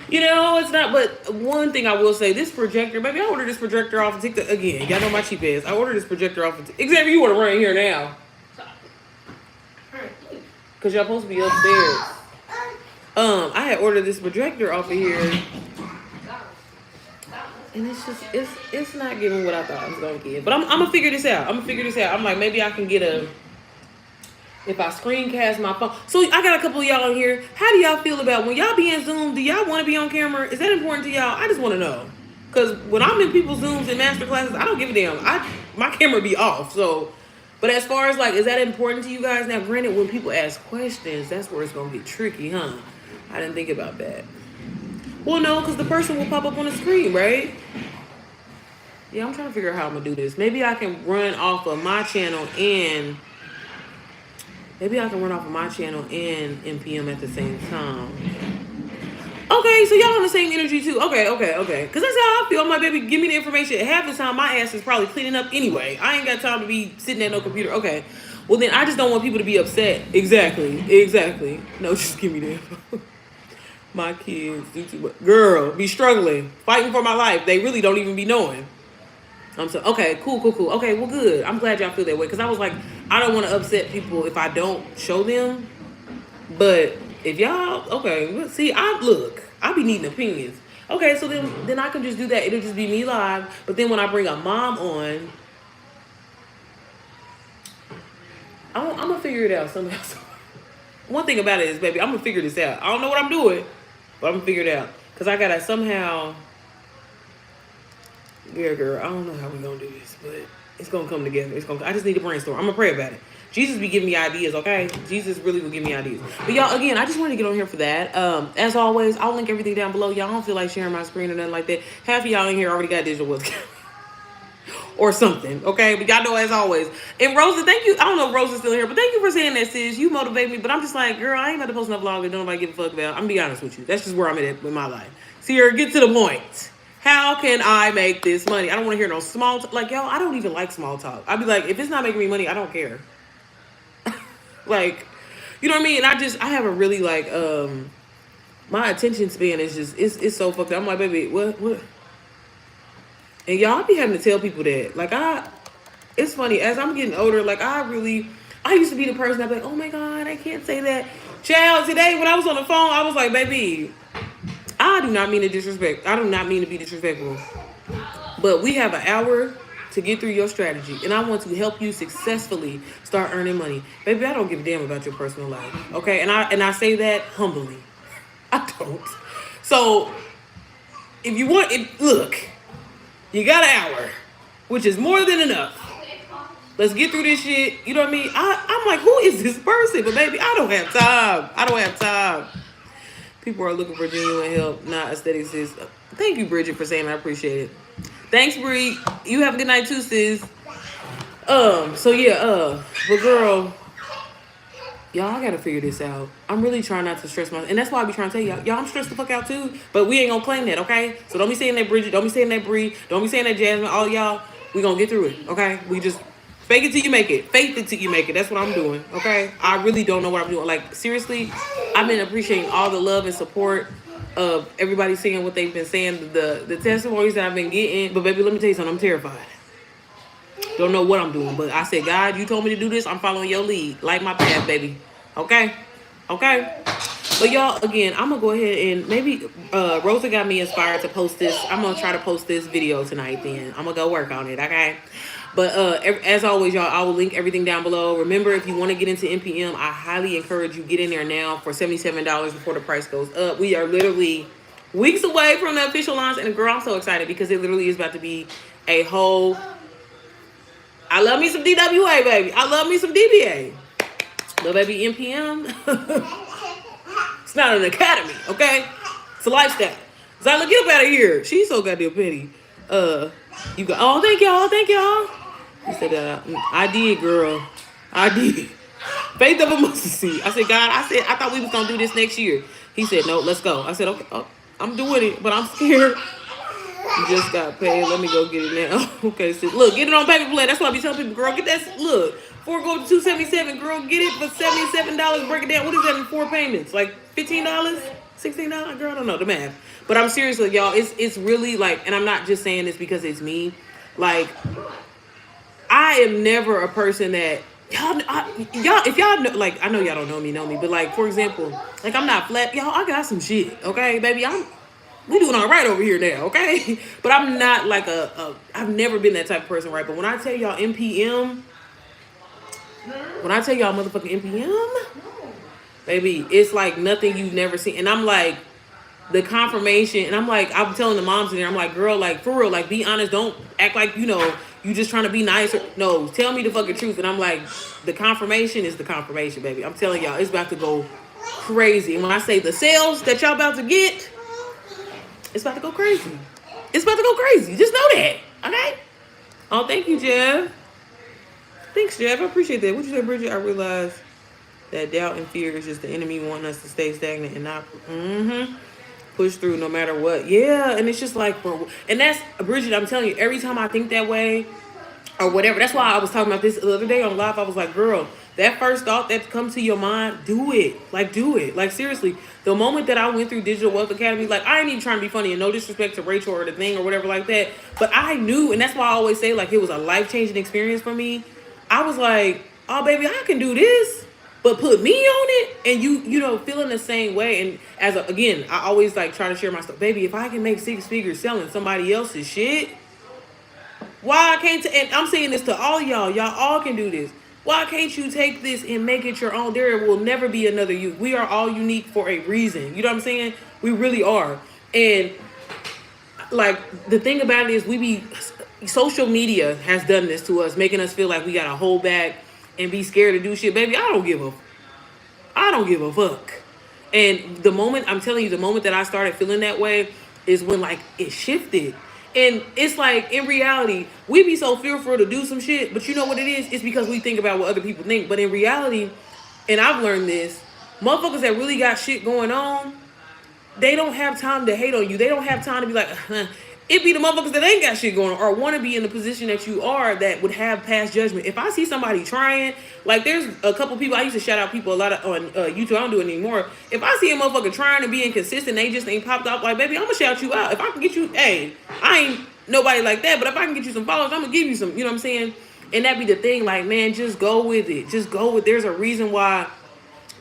you know, it's not, but one thing I will say, this projector, baby, I ordered this projector off of TikTok. Again, y'all know my cheap ass. I ordered this projector off of TikTok. Xavier, you want to run in here now. Because y'all supposed to be upstairs. I had ordered this projector off of here. And it's just, it's not giving what I thought I was going to give. But I'm going to figure this out. I'm like, maybe I can get if I screencast my phone. So I got a couple of y'all on here. How do y'all feel about when y'all be in Zoom? Do y'all want to be on camera? Is that important to y'all? I just want to know. Because when I'm in people's Zooms and master classes, I don't give a damn. My camera be off. So, but as far as like, is that important to you guys? Now, granted, when people ask questions, that's where it's going to get tricky, huh? I didn't think about that. Well, no, because the person will pop up on the screen, right? Yeah, I'm trying to figure out how I'm going to do this. Maybe I can run off of my channel and NPM at the same time. Okay, so y'all on the same energy too. Okay. Because that's how I feel. I'm like, baby, give me the information. Half the time, my ass is probably cleaning up anyway. I ain't got time to be sitting at no computer. Okay. Well, then I just don't want people to be upset. Exactly. No, just give me the info. My kids do too much. Girl, be struggling, fighting for my life. They really don't even be knowing. I'm so, okay, cool. Okay, well, good. I'm glad y'all feel that way. Because I was like, I don't want to upset people if I don't show them. But if y'all, okay, let's see. I be needing opinions. Okay, so then I can just do that. It'll just be me live. But then when I bring a mom on, I'm going to figure it out somehow. One thing about it is, baby, I'm going to figure this out. I don't know what I'm doing, but I'm going to figure it out. Because I got to somehow... Yeah, girl, I don't know how we're going to do this, but it's going to come together. I just need to brainstorm. I'm going to pray about it. Jesus be giving me ideas, okay? Jesus really will give me ideas. But y'all, again, I just wanted to get on here for that. As always, I'll link everything down below. Y'all don't feel like sharing my screen or nothing like that. Half of y'all in here already got Digital Wealth or something, okay? But y'all know, as always. And Rosa, thank you. I don't know if Rosa's still here, but thank you for saying that, sis. You motivate me. But I'm just like, girl, I ain't about to post no vlog that nobody give a fuck about. I'm going to be honest with you. That's just where I'm at with my life. Sierra, get to the point. How can I make this money? I don't want to hear no small talk. Like, y'all, I don't even like small talk. I'd be like, if it's not making me money, I don't care. Like, you know what I mean? And I have a really, like, my attention span is just, it's so fucked up. I'm like, baby, what? And y'all be having to tell people that. Like, it's funny. As I'm getting older, like, I used to be the person I'd be like, oh my God, I can't say that. Child, today when I was on the phone, I was like, baby, I do not mean to disrespect. I do not mean to be disrespectful. But we have an hour to get through your strategy. And I want to help you successfully start earning money. Baby, I don't give a damn about your personal life. Okay? And I say that humbly. I don't. So if you want it, look, you got an hour, which is more than enough. Let's get through this shit. You know what I mean? I'm like, who is this person? But baby, I don't have time. I don't have time. People are looking for genuine help, not aesthetics. Thank you, Bridget, for saying that. I appreciate it. Thanks, Bree. You have a good night too, sis. So yeah, but girl, y'all, I gotta figure this out. I'm really trying not to stress myself. And that's why I be trying to tell y'all, I'm stressed the fuck out too. But we ain't gonna claim that, okay? So don't be saying that, Bridget. Don't be saying that, Bree. Don't be saying that, Jasmine. All y'all, we gonna get through it, okay? We just fake it till you make it. Faith it till you make it. That's what I'm doing, okay? I really don't know what I'm doing. Like, seriously, I've been appreciating all the love and support of everybody saying what they've been saying, the testimonies that I've been getting. But baby, let me tell you something, I'm terrified. Don't know what I'm doing, but I said, God, you told me to do this, I'm following your lead. Like my path, baby. Okay? Okay? But y'all, again, I'm gonna go ahead and maybe Rosa got me inspired to post this. I'm gonna try to post this video tonight then. I'm gonna go work on it, okay? But as always, y'all, I will link everything down below. Remember, if you want to get into NPM, I highly encourage you get in there now for $77 before the price goes up. We are literally weeks away from the official launch, and girl, I'm so excited because it literally is about to be a whole. I love me some DWA, baby. I love me some DBA. But baby, NPM, it's not an academy, okay? It's a lifestyle. Zyla, get up out of here. She's so goddamn petty. You go. Oh, thank y'all. He said, I did, girl. I did. Faith of a mustard seed. I said, God, I thought we was going to do this next year. He said, no, let's go. I said, okay, I'm doing it, but I'm scared. You just got paid. Let me go get it now. Okay, so look, get it on paper play. That's why I be telling people, girl, get that. Look, before it go to $277, girl, get it for $77. Break it down. What is that in 4 payments? Like $15? $16? Girl, I don't know the math. But I'm serious, y'all. It's really like, and I'm not just saying this because it's me. Like, I am never a person that y'all, if y'all know, like, I know y'all don't know me, but like, for example, like, I'm not flat, y'all. I got some shit, okay, baby. We doing all right over here now, okay? But I'm not like I've never been that type of person, right? But when I tell y'all NPM, when I tell y'all motherfucking NPM, baby, it's like nothing you've never seen. And I'm like, the confirmation, and I'm like, I'm telling the moms in there, I'm like, girl, like, for real, like, be honest, don't act like, you know, you just trying to be nice. No, tell me the fucking truth. And I'm like, the confirmation is the confirmation, baby. I'm telling y'all, it's about to go crazy. And when I say the sales that y'all about to get, it's about to go crazy. It's about to go crazy. Just know that, okay? Oh, thank you, Jeff. Thanks, Jeff. I appreciate that. What you say, Bridget? I realized that doubt and fear is just the enemy wanting us to stay stagnant and not push through no matter what. Yeah, and it's just like, bro. And that's, Bridget, I'm telling you, every time I think that way or whatever, that's why I was talking about this the other day on live. I was like, girl, that first thought that comes to your mind, do it. Like, do it. Like, seriously, the moment that I went through Digital Wealth Academy, like, I ain't even trying to be funny, and no disrespect to Rachel or the thing or whatever like that, but I knew, and that's why I always say, like, it was a life-changing experience for me. I was like, oh, baby, I can do this, but put me on it, and you know, feeling the same way. And as again, I always like try to share my stuff. Baby, if I can make 6 figures selling somebody else's shit, why I can't, and I'm saying this to all y'all all can do this. Why can't you take this and make it your own? There will never be another you. We are all unique for a reason. You know what I'm saying? We really are. And like, the thing about it is social media has done this to us, making us feel like we gotta hold back and be scared to do shit. Baby, I don't give a fuck. And the moment, I'm telling you, the moment that I started feeling that way is when, like, it shifted. And it's like, in reality, we be so fearful to do some shit, but you know what it is? It's because we think about what other people think. But in reality, and I've learned this, motherfuckers that really got shit going on, they don't have time to hate on you. They don't have time to be like, it be the motherfuckers that ain't got shit going on or want to be in the position that you are that would have past judgment. If I see somebody trying, like, there's a couple people, I used to shout out people a lot on YouTube. I don't do it anymore. If I see a motherfucker trying to be inconsistent, they just ain't popped up, like, baby, I'm gonna shout you out. If I can get you, hey, I ain't nobody like that, but if I can get you some followers, I'm gonna give you some, you know what I'm saying? And that be the thing, like, man, just go with it. Just go with, there's a reason why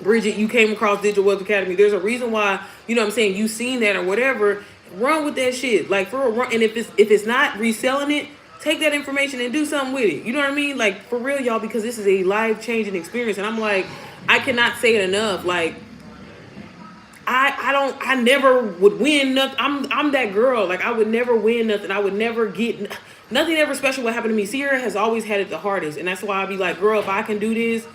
Bridget, you came across Digital Wealth Academy. There's a reason why, you know what I'm saying, you seen that or whatever. Run with that shit. Like, for real, run. And if it's not reselling it, take that information and do something with it. You know what I mean? Like, for real, y'all, because this is a life-changing experience. And I'm like, I cannot say it enough. Like, I never would win nothing. I'm that girl. Like, I would never win nothing. I would never get nothing ever special would happen to me. Sierra has always had it the hardest. And that's why I be like, girl, if I can do this,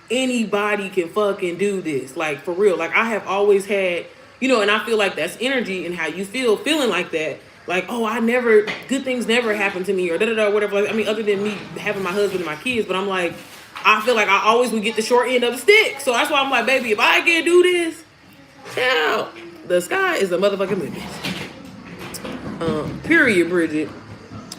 anybody can fucking do this. Like, for real. Like, I have always had, you know, and I feel like that's energy and how you feel feeling like that. Like, oh, good things never happen to me or da-da-da, whatever. Like, I mean, other than me having my husband and my kids, but I'm like, I feel like I always would get the short end of the stick. So that's why I'm like, baby, if I can't do this, hell, the sky is the motherfucking limit. Period, Bridget.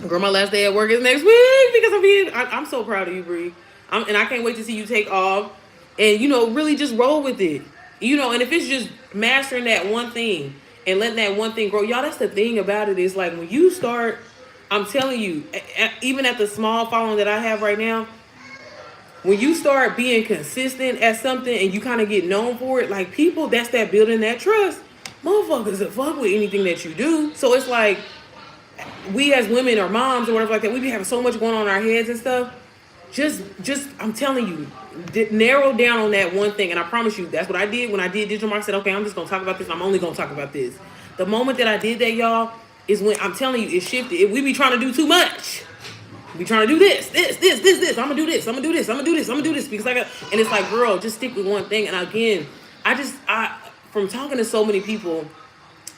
Girl, my last day at work is next week because I'm so proud of you, Brie. And I can't wait to see you take off and, you know, really just roll with it. You know, and if it's just mastering that one thing and letting that one thing grow, y'all, that's the thing about it is like when you start, I'm telling you, even at the small following that I have right now, when you start being consistent at something and you kind of get known for it, like people, that's that building that trust. Motherfuckers that fuck with anything that you do. So it's like we as women or moms or whatever like that, we be having so much going on in our heads and stuff. Just, I'm telling you, narrow down on that one thing. And I promise you, that's what I did when I did digital marketing. I said, okay, I'm just going to talk about this. I'm only going to talk about this. The moment that I did that, y'all, is when I'm telling you, it shifted. We be trying to do too much. We be trying to do this. I'm going to do this. I'm going to do this. I'm going to do this. I'm going to do this. Because I got, and it's like, girl, just stick with one thing. And again, from talking to so many people,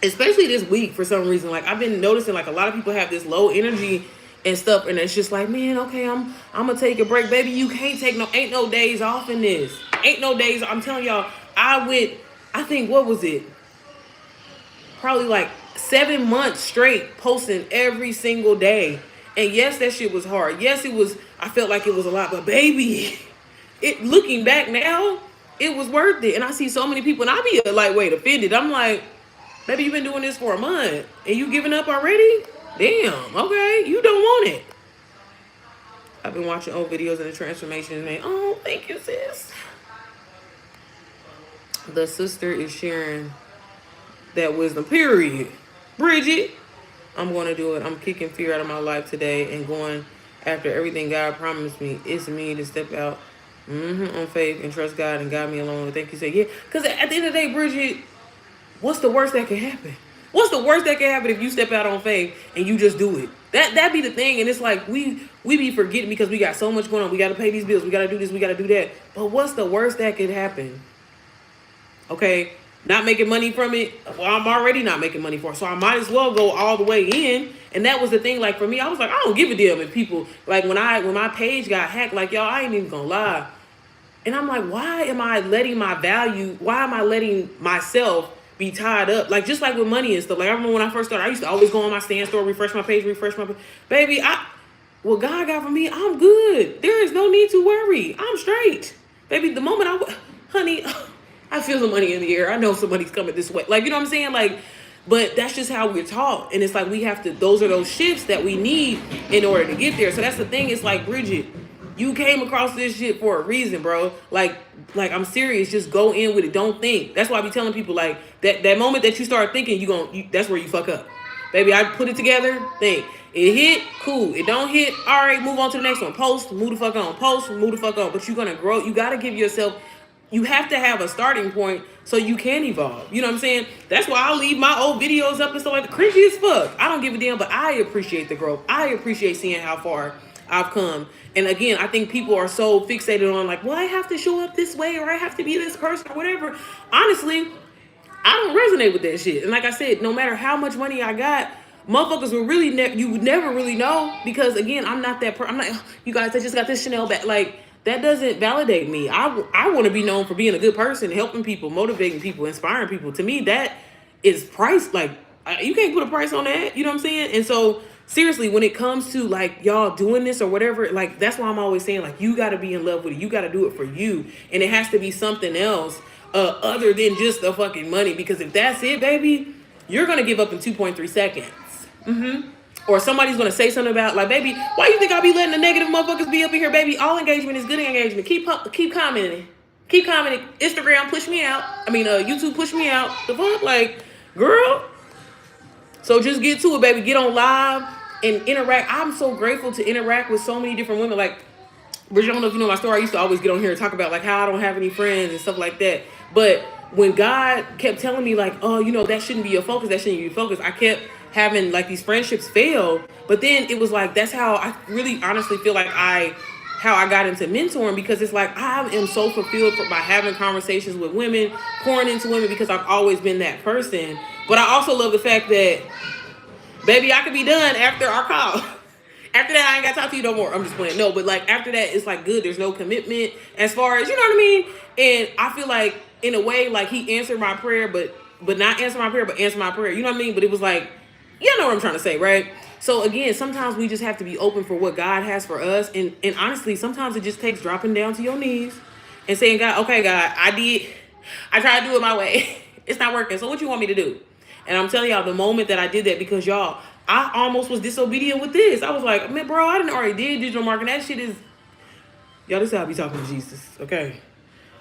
especially this week for some reason, like I've been noticing like a lot of people have this low energy and stuff, and it's just like, man, okay, I'm gonna take a break, baby. You can't take ain't no days off in this. Ain't no days. I'm telling y'all, I think, what was it? Probably like 7 months straight posting every single day. And yes, that shit was hard. Yes, it was. I felt like it was a lot, but baby, looking back now, it was worth it. And I see so many people, and I be lightweight offended. I'm like, baby, you've been doing this for a month, and you giving up already? Damn, okay, you don't want it. I've been watching old videos of the transformation, man. Oh, thank you, sis. The sister is sharing that wisdom, period. Bridget, I'm going to do it. I'm kicking fear out of my life today and going after everything God promised me. It's me to step out on faith and trust God and guide me along. Thank you, say, yeah. Because at the end of the day, Bridget, what's the worst that can happen? What's the worst that can happen if you step out on faith and you just do it? That be the thing. And it's like we be forgetting because we got so much going on. We got to pay these bills. We got to do this. We got to do that. But what's the worst that could happen? Okay, not making money from it. Well, I'm already not making money for it. So I might as well go all the way in. And that was the thing. Like for me, I was like, I don't give a damn if people, like when my page got hacked, like y'all, I ain't even gonna lie. And I'm like, why am I letting myself be tied up? Like, just like with money and stuff. Like, I remember when I first started, I used to always go on my Stan store, refresh my page. Baby, what God got for me, I'm good. There is no need to worry. I'm straight. Baby, the moment honey, I feel the money in the air. I know somebody's coming this way. Like, you know what I'm saying? Like, but that's just how we're taught. And it's like, those are those shifts that we need in order to get there. So that's the thing. It's like, Bridget, you came across this shit for a reason, bro. Like I'm serious. Just go in with it. Don't think. That's why I be telling people, like, that moment that you start thinking, that's where you fuck up. Baby, I put it together. Think. It hit, cool. It don't hit, all right, move on to the next one. Post, move the fuck on. Post, move the fuck on. But you're gonna grow. You gotta give yourself, you have to have a starting point so you can evolve. You know what I'm saying? That's why I'll leave my old videos up and stuff like that. Cringy as fuck. I don't give a damn, but I appreciate the growth. I appreciate seeing how far I've come. And again, I think people are so fixated on like, well, I have to show up this way or I have to be this person or whatever. Honestly, I don't resonate with that shit. And like I said, no matter how much money I got, motherfuckers will really you would never really know, because again, I'm not that I'm not, you guys, I just got this Chanel bag. Like, that doesn't validate me. I want to be known for being a good person, helping people, motivating people, inspiring people. To me, that is price. Like, you can't put a price on that. You know what I'm saying? And so seriously, when it comes to like y'all doing this or whatever, like that's why I'm always saying, like, you got to be in love with it. You got to do it for you. And it has to be something else other than just the fucking money. Because if that's it, baby, you're going to give up in 2.3 seconds. Or somebody's going to say something about, like, baby, why you think I be letting the negative motherfuckers be up in here, baby? All engagement is good engagement. Keep commenting. Keep commenting. Instagram push me out. I mean, YouTube push me out. The fuck, like, girl. So just get to it, baby. Get on live and interact. I'm so grateful to interact with so many different women. Like, Bridget, I don't know if you know my story. I used to always get on here and talk about like how I don't have any friends and stuff like that. But when God kept telling me like, oh, you know, that shouldn't be your focus. That shouldn't be your focus. I kept having like these friendships fail. But then it was like, that's how I really honestly feel like how I got into mentoring, because it's like I am so fulfilled by having conversations with women, pouring into women, because I've always been that person. But I also love the fact that, baby, I could be done after our call. After that, I ain't got to talk to you no more. I'm just playing. No, but like after that, it's like good. There's no commitment as far as, you know what I mean? And I feel like in a way, like he answered my prayer, but not answer my prayer, but answer my prayer. You know what I mean? But it was like, you know what I'm trying to say, right? So again, sometimes we just have to be open for what God has for us. And honestly, sometimes it just takes dropping down to your knees and saying, God, okay, God, I tried to do it my way. It's not working. So what you want me to do? And I'm telling y'all, the moment that I did that, because y'all, I almost was disobedient with this. I was like, man, bro, I didn't already did digital marketing. That shit is, y'all, this is how I be talking to Jesus, okay?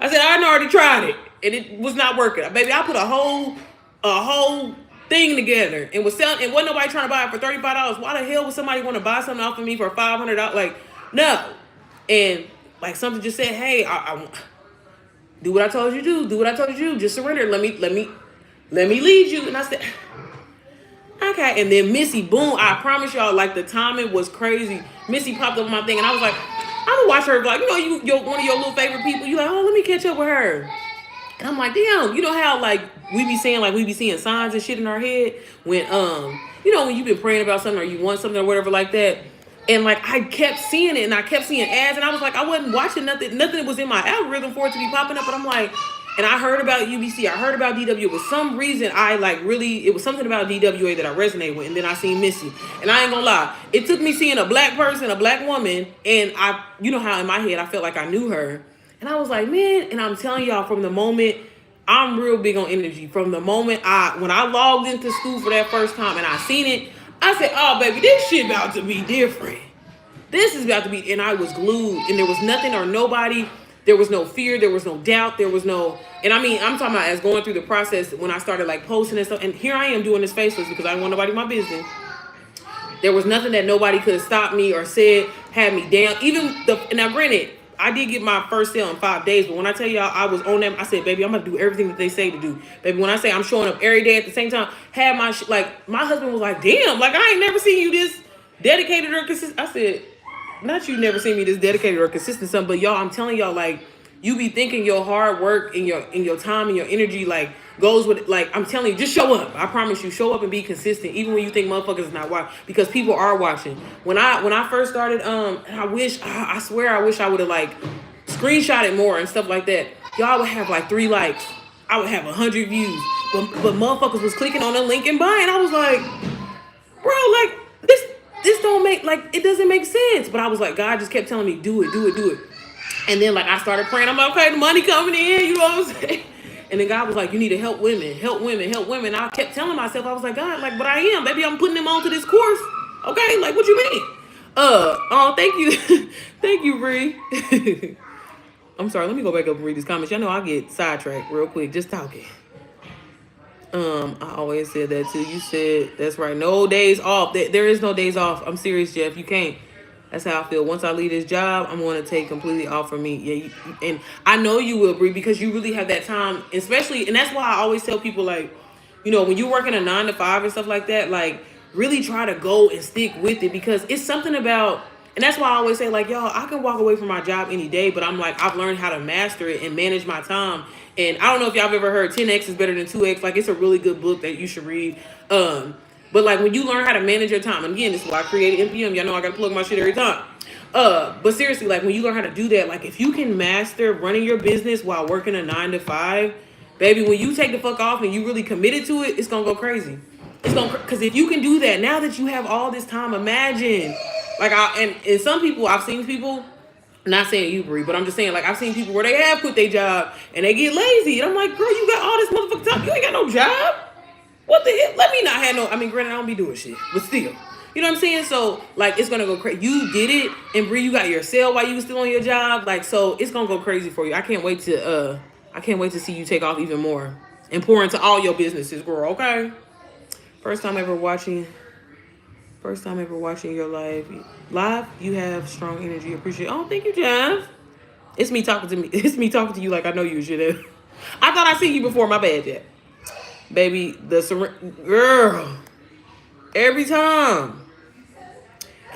I said, I done already tried it, and it was not working. Baby, I put a whole thing together and was selling, and wasn't nobody trying to buy it for $35. Why the hell would somebody want to buy something off of me for $500? Like, no. And like something just said, hey, I do what I told you to do. Do what I told you to do. Just surrender. Let me lead you. And I said, okay. And then Missy, boom, I promise y'all, like the timing was crazy. Missy popped up on my thing, and I was like, I'm gonna watch her. Like, you know, one of your little favorite people. You like, oh, let me catch up with her. And I'm like, damn, you know how like we be seeing signs and shit in our head when you know, when you've been praying about something or you want something or whatever like that. And like I kept seeing it, and I kept seeing ads, and I was like, I wasn't watching nothing was in my algorithm for it to be popping up. But I'm like, and I heard about UBC, I heard about DW. For some reason, it was something about DWA that I resonated with. And then I seen Missy. And I ain't gonna lie, it took me seeing a black person, a black woman, and you know how in my head I felt like I knew her. And I was like, man, and I'm telling y'all, from the moment, I'm real big on energy. From the moment when I logged into school for that first time and I seen it, I said, oh, baby, this shit about to be different. This is about to be, and I was glued, and there was nothing or nobody. There was no fear. There was no doubt. There was no, and I mean, I'm talking about as going through the process when I started like posting and stuff. And here I am doing this faceless because I didn't want nobody in my business. There was nothing that nobody could have stopped me or said, had me down. Now granted, I did get my first sale in 5 days, but when I tell y'all I was on them, I said, baby, I'm gonna do everything that they say to do. Baby, when I say I'm showing up every day at the same time, had my husband was like, damn, like I ain't never seen you this dedicated or consistent. I said, not you never seen me this dedicated or consistent, something, but y'all, I'm telling y'all, like, you be thinking your hard work and your time and your energy like goes with, like, I'm telling you, just show up. I promise you, show up and be consistent, even when you think motherfuckers is not watching, because people are watching. When I first started, I swear I wish I would have like screenshotted more and stuff like that. Y'all would have like 3 likes. I would have 100 views, but motherfuckers was clicking on the link and buying. I was like, bro, like this don't make, like, it doesn't make sense. But I was like, God just kept telling me, do it. And then like I started praying. I'm like, okay, the money coming in, you know what I'm saying? And then God was like, you need to help women. And I kept telling myself, I was like, God, like, but I am, baby, I'm putting them onto this course. Okay, like, what you mean? Oh, thank you. Thank you, Bree. I'm sorry, let me go back up and read these comments. Y'all know I get sidetracked real quick, just talking. I always said that too. You said, that's right, no days off. There is no days off. I'm serious, Jeff, you can't. That's how I feel. Once I leave this job, I'm going to take completely off from me. Yeah, and I know you will, Bree, because you really have that time, especially, and that's why I always tell people, like, you know, when you're working a 9 to 5 and stuff like that, like, really try to go and stick with it, because it's something about, and that's why I always say, like, y'all, I can walk away from my job any day, but I'm like, I've learned how to master it and manage my time. And I don't know if y'all have ever heard 10X is better than 2X. Like, it's a really good book that you should read. But like when you learn how to manage your time, and again, this is why I created NPM. Y'all know I gotta plug my shit every time. But seriously, like when you learn how to do that, like if you can master running your business while working a 9 to 5, baby, when you take the fuck off and you really committed to it, it's gonna go crazy. Because if you can do that, now that you have all this time, imagine. Like and some people, I've seen people, not saying you, Bree, but I'm just saying, like, I've seen people where they have quit their job and they get lazy. And I'm like, girl, you got all this motherfucking time. You ain't got no job. What the hell? Let me not have no, I mean, granted, I don't be doing shit, but still. You know what I'm saying? So like it's gonna go crazy. You did it, and Bree, you got your sale while you was still on your job. Like so, it's gonna go crazy for you. I can't wait to see you take off even more and pour into all your businesses, girl. Okay. First time ever watching your live. You have strong energy. Appreciate. Oh, thank you, Jeff. It's me talking to me. It's me talking to you like I know you should have. I thought I seen you before. My bad, Jeff. Baby, girl. Every time.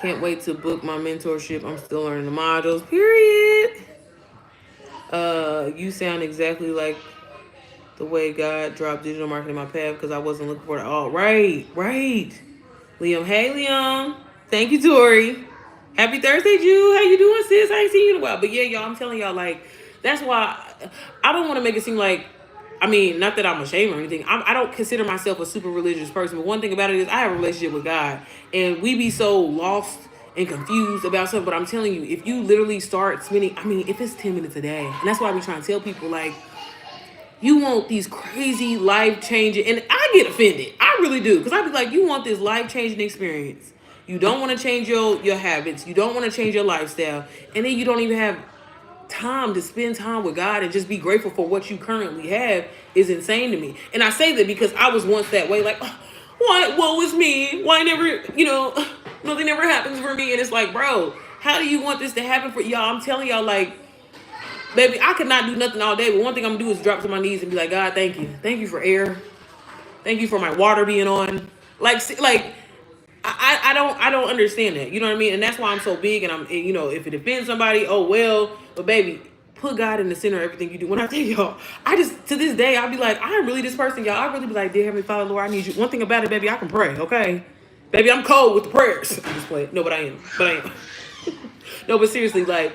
Can't wait to book my mentorship. I'm still learning the modules. Period. You sound exactly like the way God dropped digital marketing in my path because I wasn't looking for it all. Right. Liam, hey Liam. Thank you, Tori. Happy Thursday, Jew. How you doing, sis? I ain't seen you in a while. But yeah, y'all, I'm telling y'all, like, that's why I don't want to make it seem like, I mean, not that I'm ashamed or anything. I don't consider myself a super religious person. But one thing about it is I have a relationship with God. And we be so lost and confused about something. But I'm telling you, if you literally start spending, I mean, if it's 10 minutes a day. And that's why we try to tell people, like, you want these crazy life-changing, and I get offended. I really do. Because I be like, you want this life-changing experience. You don't want to change your habits. You don't want to change your lifestyle. And then you don't even have time to spend time with God and just be grateful for what you currently have is insane to me. And I say that because I was once that way. Like, why, woe is me? Why never, nothing ever happens for me? And it's like, bro, how do you want this to happen for y'all? I'm telling y'all, like, baby, I could not do nothing all day, but one thing I'm gonna do is drop to my knees and be like, God, thank you. Thank you for air. Thank you for my water being on. Like I don't understand that. You know what I mean? And that's why I'm so big and if it offends somebody, oh well. But baby, put God in the center of everything you do. When I tell y'all, I just, to this day, I'll be like, I'm really this person, y'all. I really be like, dear Heavenly Father, Lord, I need you. One thing about it, baby, I can pray, okay? Baby, I'm cold with the prayers. I'm just playing. No, but I am. No, but seriously, like,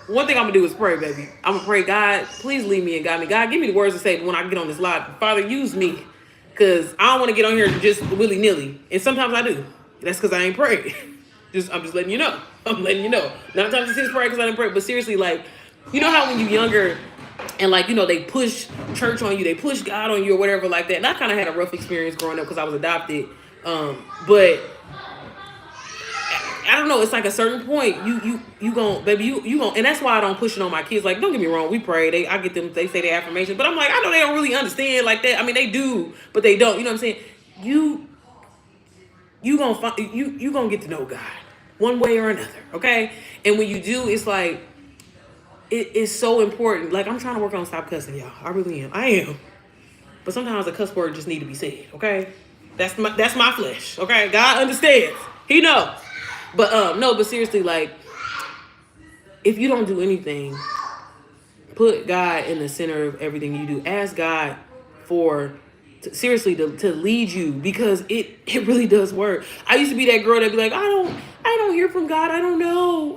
one thing I'm gonna do is pray, baby. I'm gonna pray, God, please lead me and guide me. God, give me the words to say when I get on this live. Father, use me. Because I don't want to get on here just willy-nilly. And sometimes I do. That's because I ain't prayed. I'm just letting you know. I'm letting you know. Not times it's pray because I didn't pray. But seriously, like, you know how when you're younger and, like, they push church on you, they push God on you or whatever like that. And I kind of had a rough experience growing up because I was adopted. But I don't know. It's like a certain point you gon' baby, you gon', and that's why I don't push it on my kids. Like, don't get me wrong, we pray. I get them. They say their affirmation, but I'm like, I know they don't really understand like that. I mean, they do, but they don't. You know what I'm saying? You gonna get to know God one way or another, okay? And when you do, it's like it is so important. Like, I'm trying to work on stop cussing, y'all. I really am. I am. But sometimes a cuss word just need to be said, okay? That's my flesh, okay? God understands. He knows. But no, but seriously, like, if you don't do anything, put God in the center of everything you do. Ask God to lead you, because it really does work. I used to be that girl that be like, I don't hear from God. I don't know.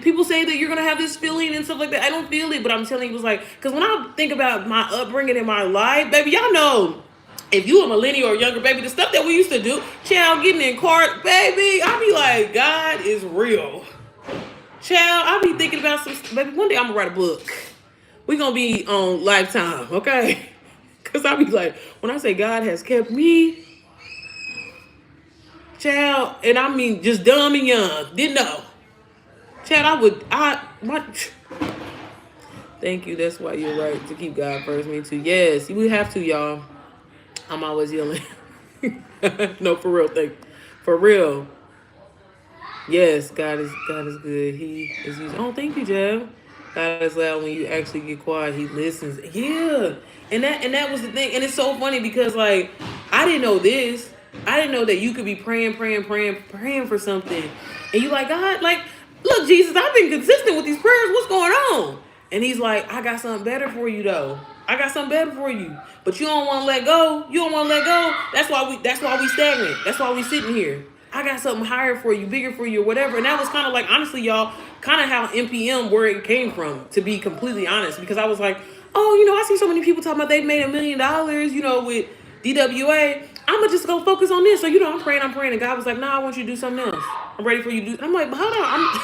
People say that you're gonna have this feeling and stuff like that. I don't feel it, but I'm telling you, it was like, because when I think about my upbringing in my life, baby, y'all know. If you a millennial or younger, baby, the stuff that we used to do, child, getting in court, baby, I be like, God is real. Child, I be thinking about baby, one day I'm gonna write a book. We gonna be on Lifetime, okay? Because I be like, when I say God has kept me, child, and I mean just dumb and young, didn't know. Child, thank you, that's why you're right, to keep God first, me too. Yes, we have to, y'all. I'm always yelling. No, for real. For real. Yes, God is good. He is using. Oh, thank you, Jeff. God is loud when you actually get quiet. He listens. Yeah, and that was the thing. And it's so funny because, like, I didn't know this. I didn't know that you could be praying for something, and you like, God, like, look, Jesus, I've been consistent with these prayers. What's going on? And He's like, I got something better for you, though. I got something better for you, but you don't want to let go. You don't want to let go. That's why we stagnant. That's why we sitting here. I got something higher for you, bigger for you, or whatever. And that was kind of like, honestly, y'all, kind of how NPM, where it came from, to be completely honest, because I was like, oh, I see so many people talking about they've made $1 million, with DWA. I'm gonna just go focus on this. So I'm praying, and God was like, nah, I want you to do something else. I'm ready for you to do. I'm like, but hold on, I'm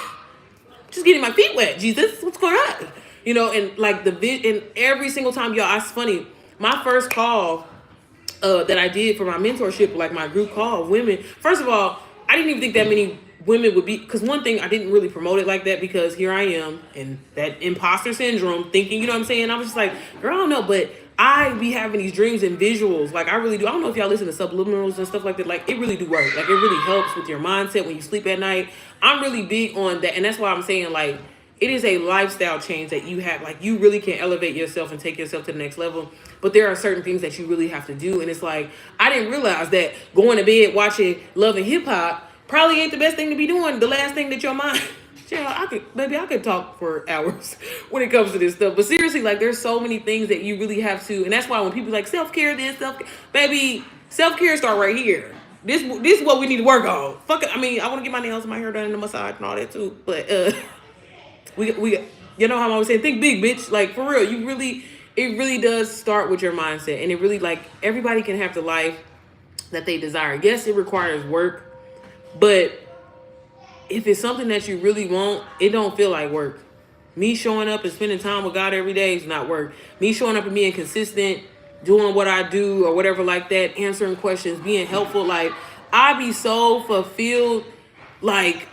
just getting my feet wet. Jesus, what's going on? And like and every single time, y'all, it's funny. My first call that I did for my mentorship, like my group call of women. First of all, I didn't even think that many women would be, because one thing, I didn't really promote it like that, because here I am and that imposter syndrome thinking, you know what I'm saying? I was just like, girl, I don't know, but I be having these dreams and visuals. Like, I really do. I don't know if y'all listen to subliminals and stuff like that. Like, it really do work. Like, it really helps with your mindset when you sleep at night. I'm really big on that. And that's why I'm saying, like, it is a lifestyle change that you have. Like, you really can elevate yourself and take yourself to the next level. But there are certain things that you really have to do. And it's like, I didn't realize that going to bed watching Love and Hip Hop probably ain't the best thing to be doing. The last thing that your mind... Yeah, I could talk for hours when it comes to this stuff. But seriously, like, there's so many things that you really have to, and that's why when people like self-care, baby, self-care start right here. This is what we need to work on. Fuck it. I mean, I want to get my nails and my hair done and the massage and all that too. But we you know how I'm always saying, think big, bitch. Like, for real, it really does start with your mindset, and it really, like, everybody can have the life that they desire. Yes, it requires work, but if it's something that you really want, it don't feel like work. Me showing up and spending time with God every day is not work. Me showing up and being consistent, doing what I do or whatever like that, answering questions, being helpful, like, I be so fulfilled. Like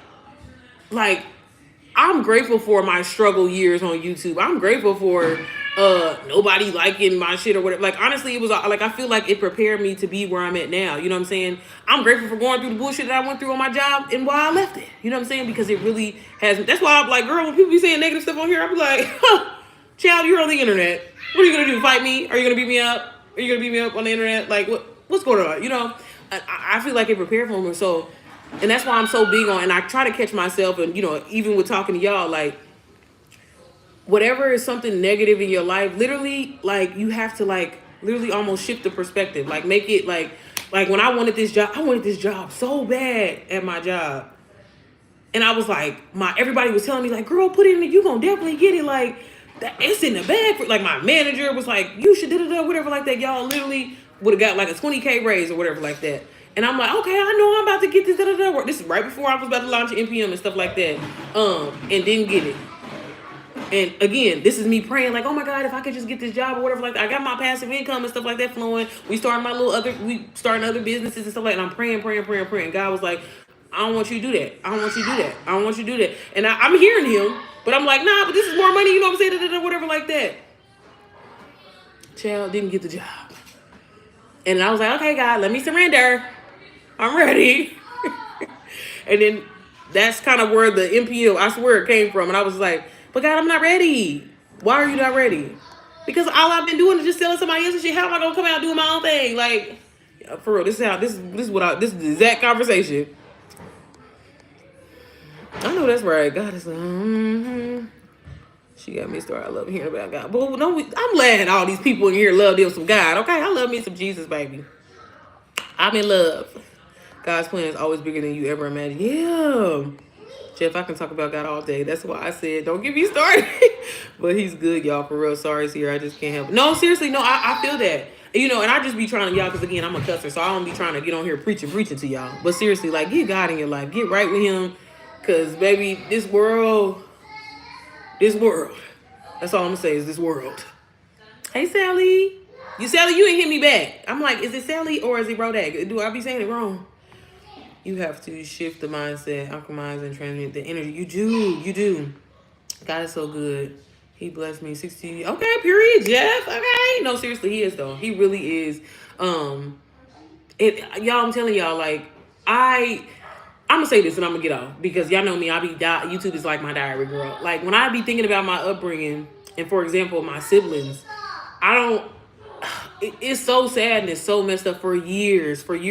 I'm grateful for my struggle years on YouTube. I'm grateful for nobody liking my shit or whatever. Like, honestly, it was like, I feel like it prepared me to be where I'm at now. You know what I'm saying? I'm grateful for going through the bullshit that I went through on my job and why I left it. You know what I'm saying? Because it really has. That's why I'm like, girl, when people be saying negative stuff on here, I be like, huh, child, you're on the internet. What are you gonna do? Fight me? Are you gonna beat me up? Are you gonna beat me up on the internet? Like, what's going on? You know, I feel like it prepared for me. So, and that's why I'm so big on, and I try to catch myself, and, you know, even with talking to y'all, like, whatever is something negative in your life, literally, like, you have to, like, literally almost shift the perspective. Like, make it, like when I wanted this job so bad at my job. And I was like, everybody was telling me, like, girl, put it in, you gonna definitely get it. Like, it's in the bag. Like, my manager was like, you should whatever like that. Y'all literally would have got like a 20K raise or whatever like that. And I'm like, okay, I know I'm about to get this. This is right before I was about to launch NPM and stuff like that. And didn't get it. And again, this is me praying, like, oh my God, if I could just get this job or whatever like that. I got my passive income and stuff like that flowing. We starting other businesses and stuff like that. And I'm praying. God was like, I don't want you to do that. I don't want you to do that. And I'm hearing him, but I'm like, nah, but this is more money, you know what I'm saying? Whatever like that. Child didn't get the job. And I was like, okay, God, let me surrender. I'm ready. And then that's kind of where the NPM, I swear, it came from. And I was like, but God, I'm not ready. Why are you not ready? Because all I've been doing is just selling somebody else's shit. How am I gonna come out doing my own thing? Like, for real, this is the exact conversation. I know that's right. God is like, She got me started loving hearing about God. But no, I'm glad all these people in here love them some God. Okay, I love me some Jesus, baby. I'm in love. God's plan is always bigger than you ever imagined. Yeah. Jeff, I can talk about God all day. That's why I said, don't get me started. But he's good, y'all. For real. Sorry, here. I just can't help it. No, seriously. No, I feel that. You know, and I just be trying to, y'all, because, again, I'm a cusser. So I don't be trying to get on here preaching to y'all. But seriously, like, get God in your life. Get right with him. Because, baby, this world. That's all I'm going to say is this world. Hey, Sally. Sally, you ain't hit me back. I'm like, is it Sally or is it Rodak? Do I be saying it wrong? You have to shift the mindset, alchemize, and transmit the energy. You do. God is so good. He blessed me 60. Okay, period, Jeff. Okay. No, seriously, he is, though. He really is. Y'all, I'm telling y'all, like, I'm gonna say this and I'm gonna get off because y'all know me. YouTube is like my diary, girl. Like, when I be thinking about my upbringing and, for example, my siblings, it's so sad and it's so messed up for years. First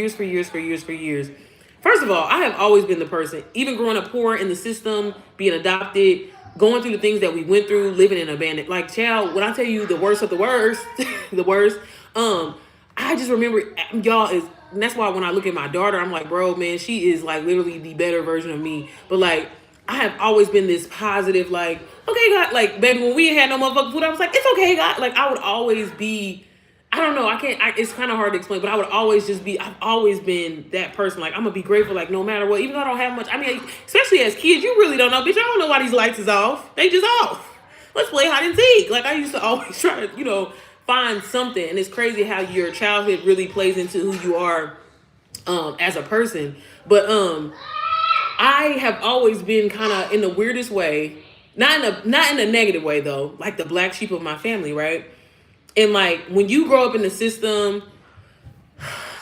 of all, I have always been the person, even growing up poor in the system, being adopted, going through the things that we went through, living in abandoned. Like, child, when I tell you the worst of the worst, I just remember, y'all, and that's why when I look at my daughter, I'm like, bro, man, she is like literally the better version of me. But like, I have always been this positive, like, okay, God, like, baby, when we ain't had no motherfucking food, I was like, it's okay, God. Like, I would always be, I don't know, it's kind of hard to explain, but I would always I've always been that person. Like, I'm going to be grateful, like, no matter what, even though I don't have much. I mean, especially as kids, you really don't know, bitch, I don't know why these lights is off. They just off. Let's play hide and seek. Like, I used to always try to, find something. And it's crazy how your childhood really plays into who you are as a person. But I have always been kind of in the weirdest way, not in a negative way though, like the black sheep of my family, right? And like when you grow up in the system,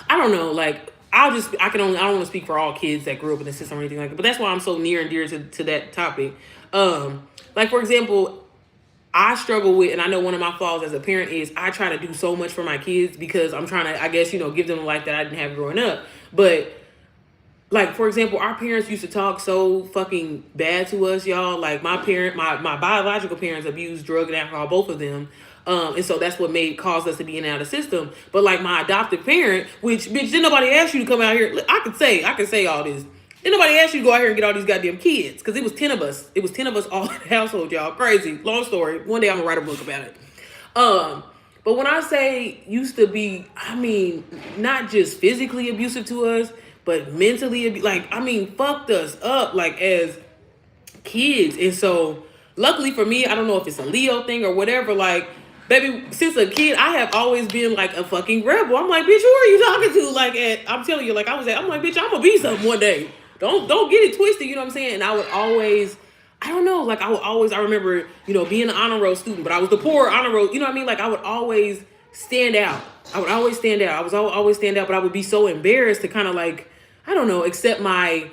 I don't know, like I don't want to speak for all kids that grew up in the system or anything like that, but that's why I'm so near and dear to that topic. Like for example, I struggle with, and I know one of my flaws as a parent is I try to do so much for my kids because I'm trying to, I guess, give them a life that I didn't have growing up. But like, for example, our parents used to talk so fucking bad to us, y'all. Like my biological parents abused drug and alcohol, both of them. And so that's what caused us to be in and out of the system. But like my adoptive parent, which bitch, didn't nobody ask you to come out here. I could say all this. Didn't nobody ask you to go out here and get all these goddamn kids. Because it was 10 of us. It was 10 of us all in the household, y'all. Crazy. Long story. One day I'm gonna write a book about it. But when I say used to be, I mean, not just physically abusive to us, but mentally, fucked us up, like, as kids. And so, luckily for me, I don't know if it's a Leo thing or whatever, like, baby, since a kid, I have always been, like, a fucking rebel. I'm like, bitch, who are you talking to? Like, I'm telling you, like, I'm like, bitch, I'm gonna be something one day. Don't get it twisted, you know what I'm saying? And I would always, I remember, being an honor roll student, but I was the poor honor roll, you know what I mean? Like, I would always stand out. I was always stand out, but I would be so embarrassed to kind of, like, I don't know, accept my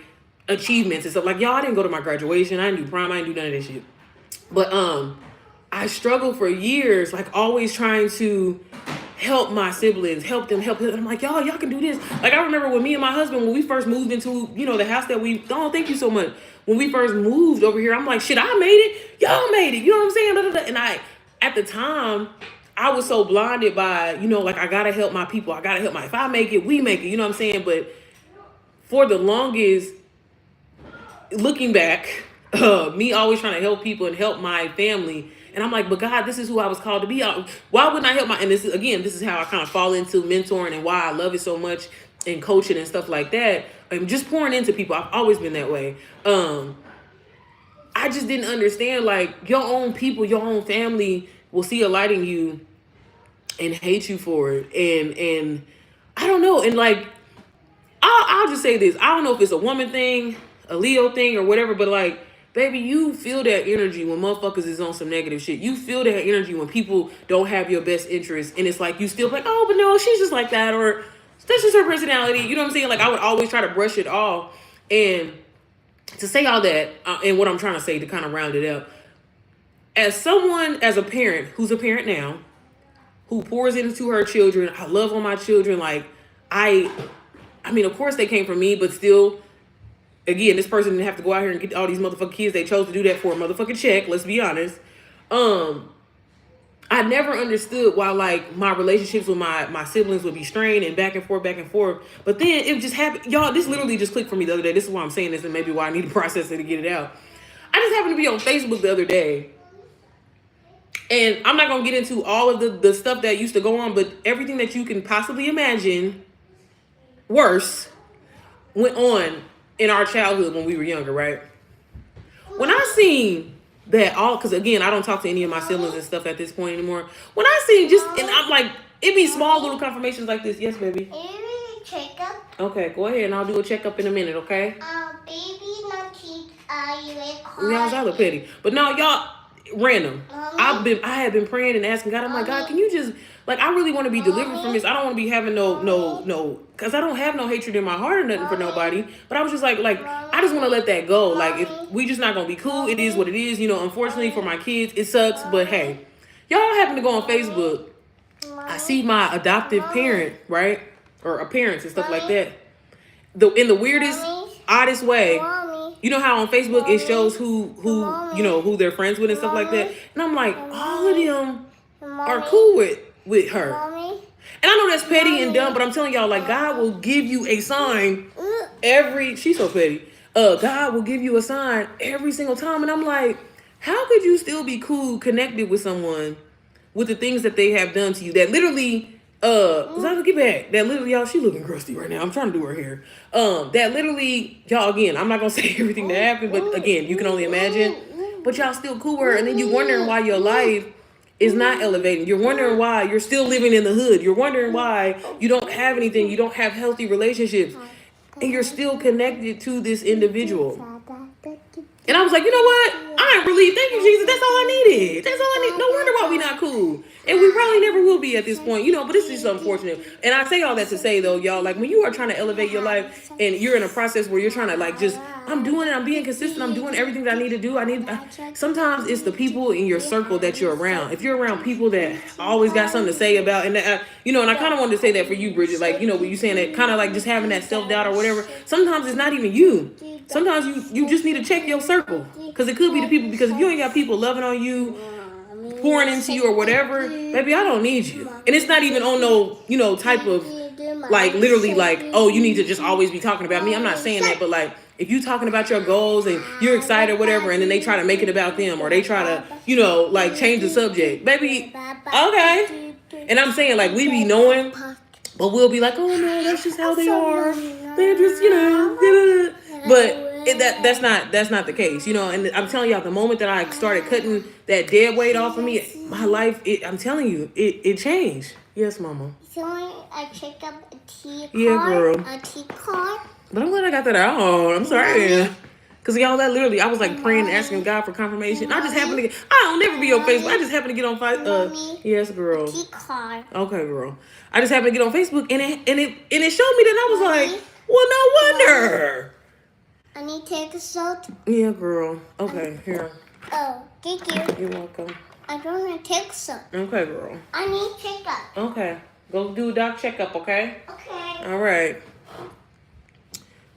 achievements and stuff. Like, y'all, I didn't go to my graduation. I didn't do prom. I didn't do none of this shit. But I struggled for years, like, always trying to help my siblings, help them. And I'm like, y'all can do this. Like, I remember when me and my husband, when we first moved into, the house that thank you so much. When we first moved over here, I'm like, shit, I made it. Y'all made it. You know what I'm saying? And at the time, I was so blinded by, like, I gotta help my people. If I make it, we make it. You know what I'm saying? But for the longest, looking back, me always trying to help people and help my family. And I'm like, but God, this is who I was called to be. Why wouldn't I help and this is how I kind of fall into mentoring and why I love it so much and coaching and stuff like that. And just pouring into people. I've always been that way. I just didn't understand, like, your own people, your own family will see a light in you and hate you for it. And I don't know. And like, I'll just say this. I don't know if it's a woman thing, a Leo thing, or whatever, but like, baby, you feel that energy when motherfuckers is on some negative shit. You feel that energy when people don't have your best interest, and it's like you still like, oh, but no, she's just like that, or that's just her personality. You know what I'm saying? Like, I would always try to brush it off. And to say all that, and what I'm trying to say to kind of round it up, as a parent who's a parent now, who pours into her children, I love on my children. Like, I mean, of course they came from me, but still, again, this person didn't have to go out here and get all these motherfucking kids. They chose to do that for a motherfucking check. Let's be honest. I never understood why, like, my relationships with my siblings would be strained and back and forth. But then it just happened. Y'all, this literally just clicked for me the other day. This is why I'm saying this and maybe why I need to process it to get it out. I just happened to be on Facebook the other day. And I'm not going to get into all of the stuff that used to go on, but everything that you can possibly imagine worse went on in our childhood when we were younger, right? When I seen that because again, I don't talk to any of my siblings and stuff at this point anymore. When I seen and I'm like, it be small little confirmations like this. Yes, baby. Baby, checkup. Okay, go ahead and I'll do a checkup in a minute, okay? Baby, not teeth. Y'all look petty. But no, y'all, random. Mommy? I have been praying and asking God. I'm like, God, can you just, like, I really want to be delivered from this. I don't want to be having no, because I don't have no hatred in my heart or nothing for nobody. But I was just like, I just want to let that go. Like, if we just not going to be cool, it is what it is. Unfortunately for my kids, it sucks. But hey, y'all happen to go on Facebook. I see my adoptive parent, right? Or parents and stuff like that. In the weirdest, oddest way. You know how on Facebook it shows who they're friends with and stuff like that? And I'm like, all of them are cool with her. And I know that's petty and dumb, but I'm telling y'all, like, God will give you a sign she's so petty. God will give you a sign every single time. And I'm like, how could you still be cool, connected with someone with the things that they have done to you that literally, get back. That literally, y'all, she looking crusty right now. I'm trying to do her hair. That literally, y'all, again, I'm not gonna say everything that happened, but again, you can only imagine. But y'all still cool with her, and then you wondering why your life is not elevating. You're wondering why you're still living in the hood. You're wondering why you don't have anything. You don't have healthy relationships. And you're still connected to this individual. And I was like, you know what? I ain't relieved. Thank you, Jesus. That's all I needed. That's all I need. No wonder why we not cool. And we probably never will be at this point, you know, but it's just unfortunate. And I say all that to say, though, y'all, like, when you are trying to elevate your life and you're in a process where you're trying to, like, just, I'm doing it. I'm being consistent. I'm doing everything that I need to do. Sometimes it's the people in your circle that you're around. If you're around people that always got something to say about, and that, you know, and I kind of wanted to say that for you, Bridget, like, you know, when you saying that, kind of like just having that self-doubt or whatever, sometimes it's not even you. Sometimes you just need to check your circle, because it could be the people, because if you ain't got people loving on you, pouring into you or whatever, baby, I don't need you. And it's not even on no, you know, type of, like, literally, like, oh, you need to just always be talking about me. I'm not saying that, but, like, if you talking about your goals and you're excited or whatever, and then they try to make it about them, or they try to, you know, like, change the subject, baby, okay. And I'm saying, like, we be knowing, but we'll be like, oh no, that's just how they are. They're just, you know, but that's not the case, you know. And I'm telling y'all, the moment that I started cutting that dead weight off of me, my life, I'm telling you, it changed. Yes, Mama. So I check up a tea card. Yeah, girl. A tea card. But I'm glad I got that out. I'm sorry. Because y'all, that literally, I was like praying and asking God for confirmation. I just happened to get, I don't never be on Facebook. I just happened to get on Yes, girl. Tea card. Okay, girl. I just happened to get on Facebook, and it showed me that. I was like, well, no wonder. I need to take a shot. Yeah, girl. Okay, here. Oh, thank you. You're welcome. I don't want to take some. Okay, girl. I need checkup. Okay. Go do a doc checkup, okay? Okay. All right.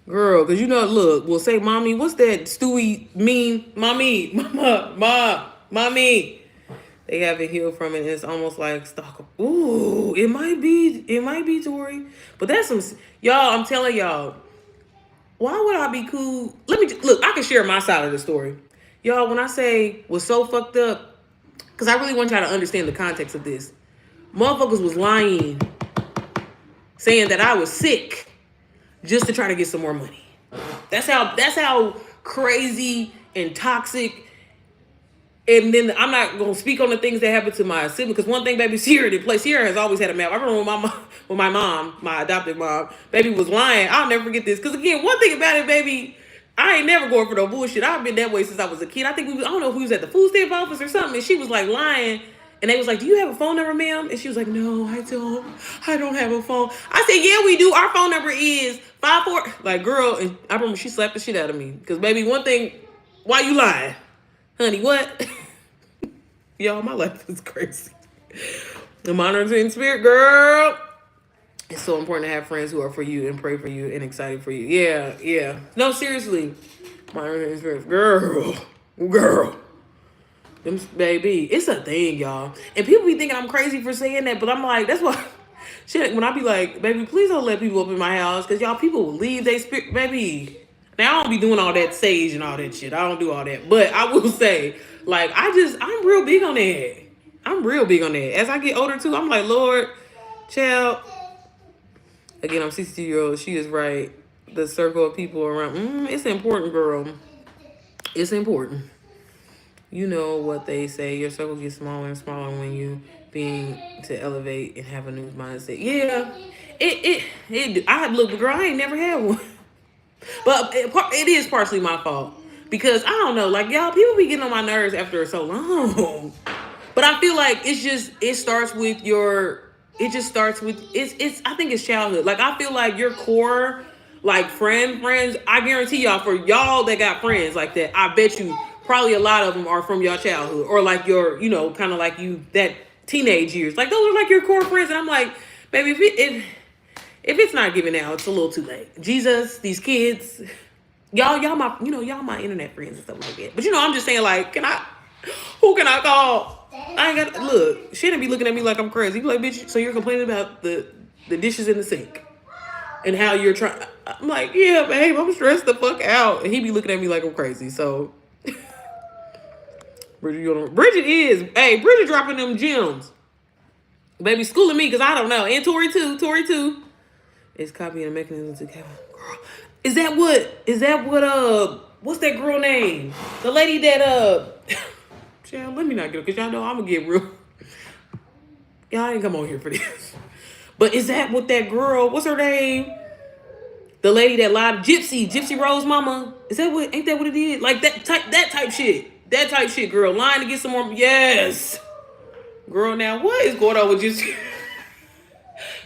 Girl, because you know, look, we'll say, Mommy, what's that Stewie mean? Mommy, Mommy. They haven't healed from it. And it's almost like stalker. Ooh, it might be, Tori. But that's some, y'all, I'm telling y'all, why would I be cool? Look, I can share my side of the story. Y'all, when I say was so fucked up, because I really want y'all to understand the context of this. Motherfuckers was lying, saying that I was sick just to try to get some more money. That's how crazy and toxic. And then I'm not gonna speak on the things that happened to my sibling, because one thing, baby, Sierra did play. Sierra has always had a map. I remember when my mom, my adopted mom, baby, was lying. I'll never forget this. Because again, one thing about it, baby, I ain't never going for no bullshit. I've been that way since I was a kid. I think I don't know if we was at the food stamp office or something, and she was like lying. And they was like, do you have a phone number, ma'am? And she was like, no, I don't have a phone. I said, yeah, we do. Our phone number is 54. Like, girl, and I remember she slapped the shit out of me. Because, baby, one thing, why you lying? Honey, what? Y'all, my life is crazy. The monitoring spirit, girl. It's so important to have friends who are for you and pray for you and excited for you. Yeah. No, seriously. Monitoring spirit, girl. Them, baby, it's a thing, y'all. And people be thinking I'm crazy for saying that, but I'm like, that's why, shit, when I be like, baby, please don't let people up in my house, because y'all, people will leave they spirit, baby. Now, I don't be doing all that sage and all that shit. I don't do all that. But I will say, like, I'm real big on that. I'm real big on that. As I get older, too, I'm like, Lord, child. Again, I'm 60-year-old. She is right. The circle of people around. It's important, girl. It's important. You know what they say. Your circle gets smaller and smaller when you being to elevate and have a new mindset. Yeah. Look, girl, I ain't never had one. But it is partially my fault. Because, I don't know, like, y'all, people be getting on my nerves after so long. But I feel like I think it's childhood. Like, I feel like your core, like, friends, I guarantee y'all, for y'all that got friends like that, I bet you probably a lot of them are from your childhood. Or, like, your, you know, kind of like you, that teenage years. Like, those are, like, your core friends. And I'm like, baby, if it's not giving out, it's a little too late. Jesus, these kids, y'all my internet friends and stuff like that. But, you know, I'm just saying, like, who can I call? I ain't got, look, Shannon be looking at me like I'm crazy. Be like, bitch, so you're complaining about the dishes in the sink and how you're trying. I'm like, yeah, babe, I'm stressed the fuck out. And he be looking at me like I'm crazy. So, Bridget dropping them gems. Baby, schooling me, because I don't know. And Tori too. It's copying a mechanism to Kevin. Girl, is that what, what's that girl name? The lady that, child, let me not get it, because y'all know I'm going to get real. Y'all didn't come on here for this. But is that what that girl, what's her name? The lady that lied, Gypsy Rose mama. Is that what, ain't that what it is? Like that type shit. That type shit, girl. Lying to get some more, yes. Girl, now what is going on with Gypsy?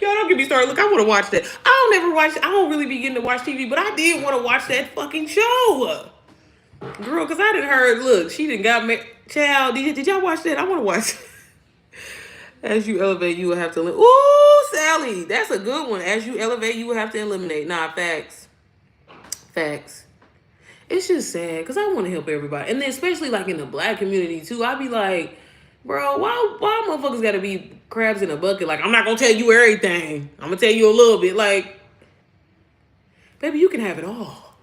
Y'all don't get me started. Look, I want to watch that. I don't really be getting to watch TV, but I did want to watch that fucking show. Girl, because I didn't heard, look, she didn't got me. Child, did y'all watch that? I want to watch. As you elevate, you will have to eliminate. Ooh, Sally, that's a good one. As you elevate, you will have to eliminate. Nah, facts. Facts. It's just sad because I want to help everybody. And then especially like in the black community too. I be like, bro, why motherfuckers gotta be crabs in a bucket? Like, I'm not gonna tell you everything. I'm gonna tell you a little bit. Like, baby, you can have it all.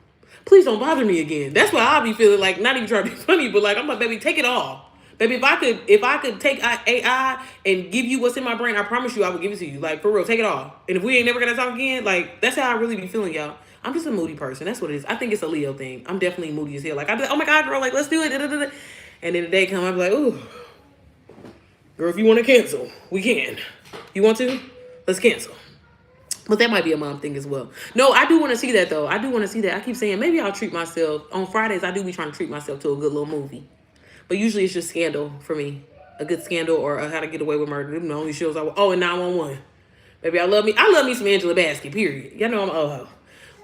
Please don't bother me again. That's why I be feeling like, not even trying to be funny, but like, I'm like, baby, take it all. Baby, if I could take AI and give you what's in my brain, I promise you I would give it to you. Like, for real, take it all. And if we ain't never gonna talk again, like, that's how I really be feeling, y'all. I'm just a moody person. That's what it is. I think it's a Leo thing. I'm definitely moody as hell. Like, I be like, oh my God, girl, like, let's do it. And then the day come, I be like, ooh, girl, if you want to cancel, we can. You want to? Let's cancel. But that might be a mom thing as well. No, I do want to see that, though. I do want to see that. I keep saying, maybe I'll treat myself. On Fridays, I do be trying to treat myself to a good little movie. But usually it's just Scandal for me. A good Scandal or How to Get Away with Murder. Them the only shows and 911. Baby, I love me some Angela Bassett, period. Y'all know I'm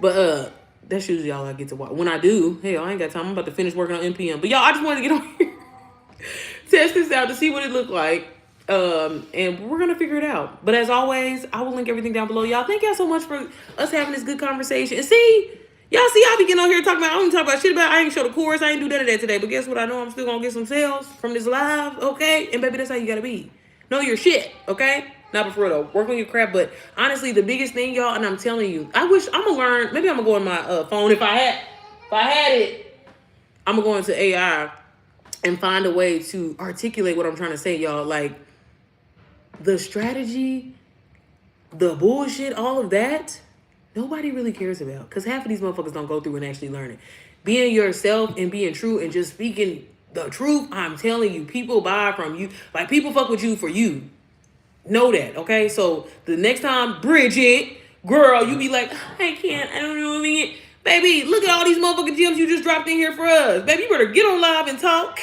But that's usually all I get to watch. When I do, hell, I ain't got time. I'm about to finish working on NPM. But y'all, I just wanted to get on here. Test this out to see what it looked like. And we're gonna figure it out. But as always, I will link everything down below. Y'all, thank y'all so much for us having this good conversation. And see, y'all see, I be getting on here talking about, I don't even talk about shit about, I ain't show the chorus, I ain't do none of that today. But guess what? I know I'm still gonna get some sales from this live, okay? And baby, that's how you gotta be. Know your shit, okay? Not before though. Work on your crap. But honestly, the biggest thing, y'all, and I'm telling you, I'm gonna learn, maybe I'm gonna go on my phone if I had it, I'm gonna go into AI and find a way to articulate what I'm trying to say, y'all. Like, the strategy, the bullshit, all of that, nobody really cares about. Because half of these motherfuckers don't go through and actually learn it. Being yourself and being true and just speaking the truth, I'm telling you, people buy from you. Like, people fuck with you for you. Know that, okay? So, the next time, Bridget, girl, you be like, I can't, I don't know what I mean. Baby, look at all these motherfucking gems you just dropped in here for us. Baby, you better get on live and talk.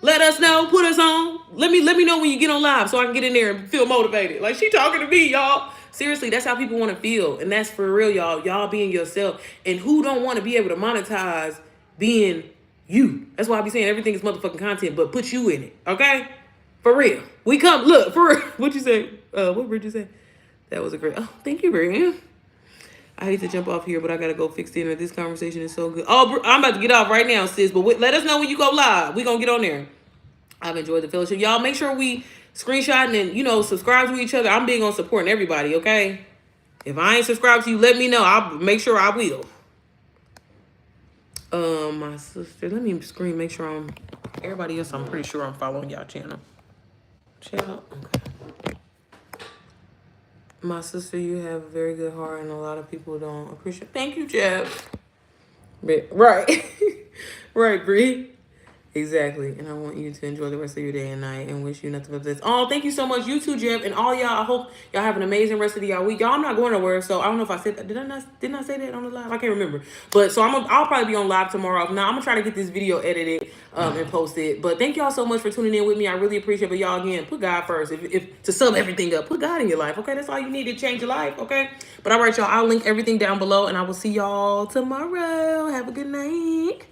Let us know. Put us on. Let me know when you get on live so I can get in there and feel motivated. Like, she talking to me, y'all. Seriously, that's how people want to feel. And that's for real, y'all. Y'all being yourself. And who don't want to be able to monetize being you? That's why I be saying everything is motherfucking content, but put you in it. Okay? For real. We come. Look, for real. What'd you say? What did you say? That was a great. Oh, thank you, Brian. I hate to jump off here, but I got to go fix dinner. This conversation is so good. Oh, I'm about to get off right now, sis. But let us know when you go live. We going to get on there. I've enjoyed the fellowship. Y'all, make sure we screenshot and, subscribe to each other. I'm big on supporting everybody, okay? If I ain't subscribed to you, let me know. I'll make sure I will. My sister, let me make sure everybody else, I'm pretty sure I'm following y'all channel. Okay. My sister, you have a very good heart, and a lot of people don't appreciate. Thank you, Jeff. Right, right, Bree. Exactly. And I want you to enjoy the rest of your day and night and wish you nothing but this. Oh, thank you so much. You too, Jeff. And all y'all, I hope y'all have an amazing rest of y'all week. Y'all, I'm not going nowhere, so I don't know if I said that. Didn't I say that on the live? I can't remember. But so I'll probably be on live tomorrow. Now I'm gonna try to get this video edited and posted. But thank y'all so much for tuning in with me. I really appreciate it. But y'all, again, put God first. If to sum everything up, put God in your life. Okay, that's all you need to change your life. Okay. But all right, y'all, I'll link everything down below, and I will see y'all tomorrow. Have a good night.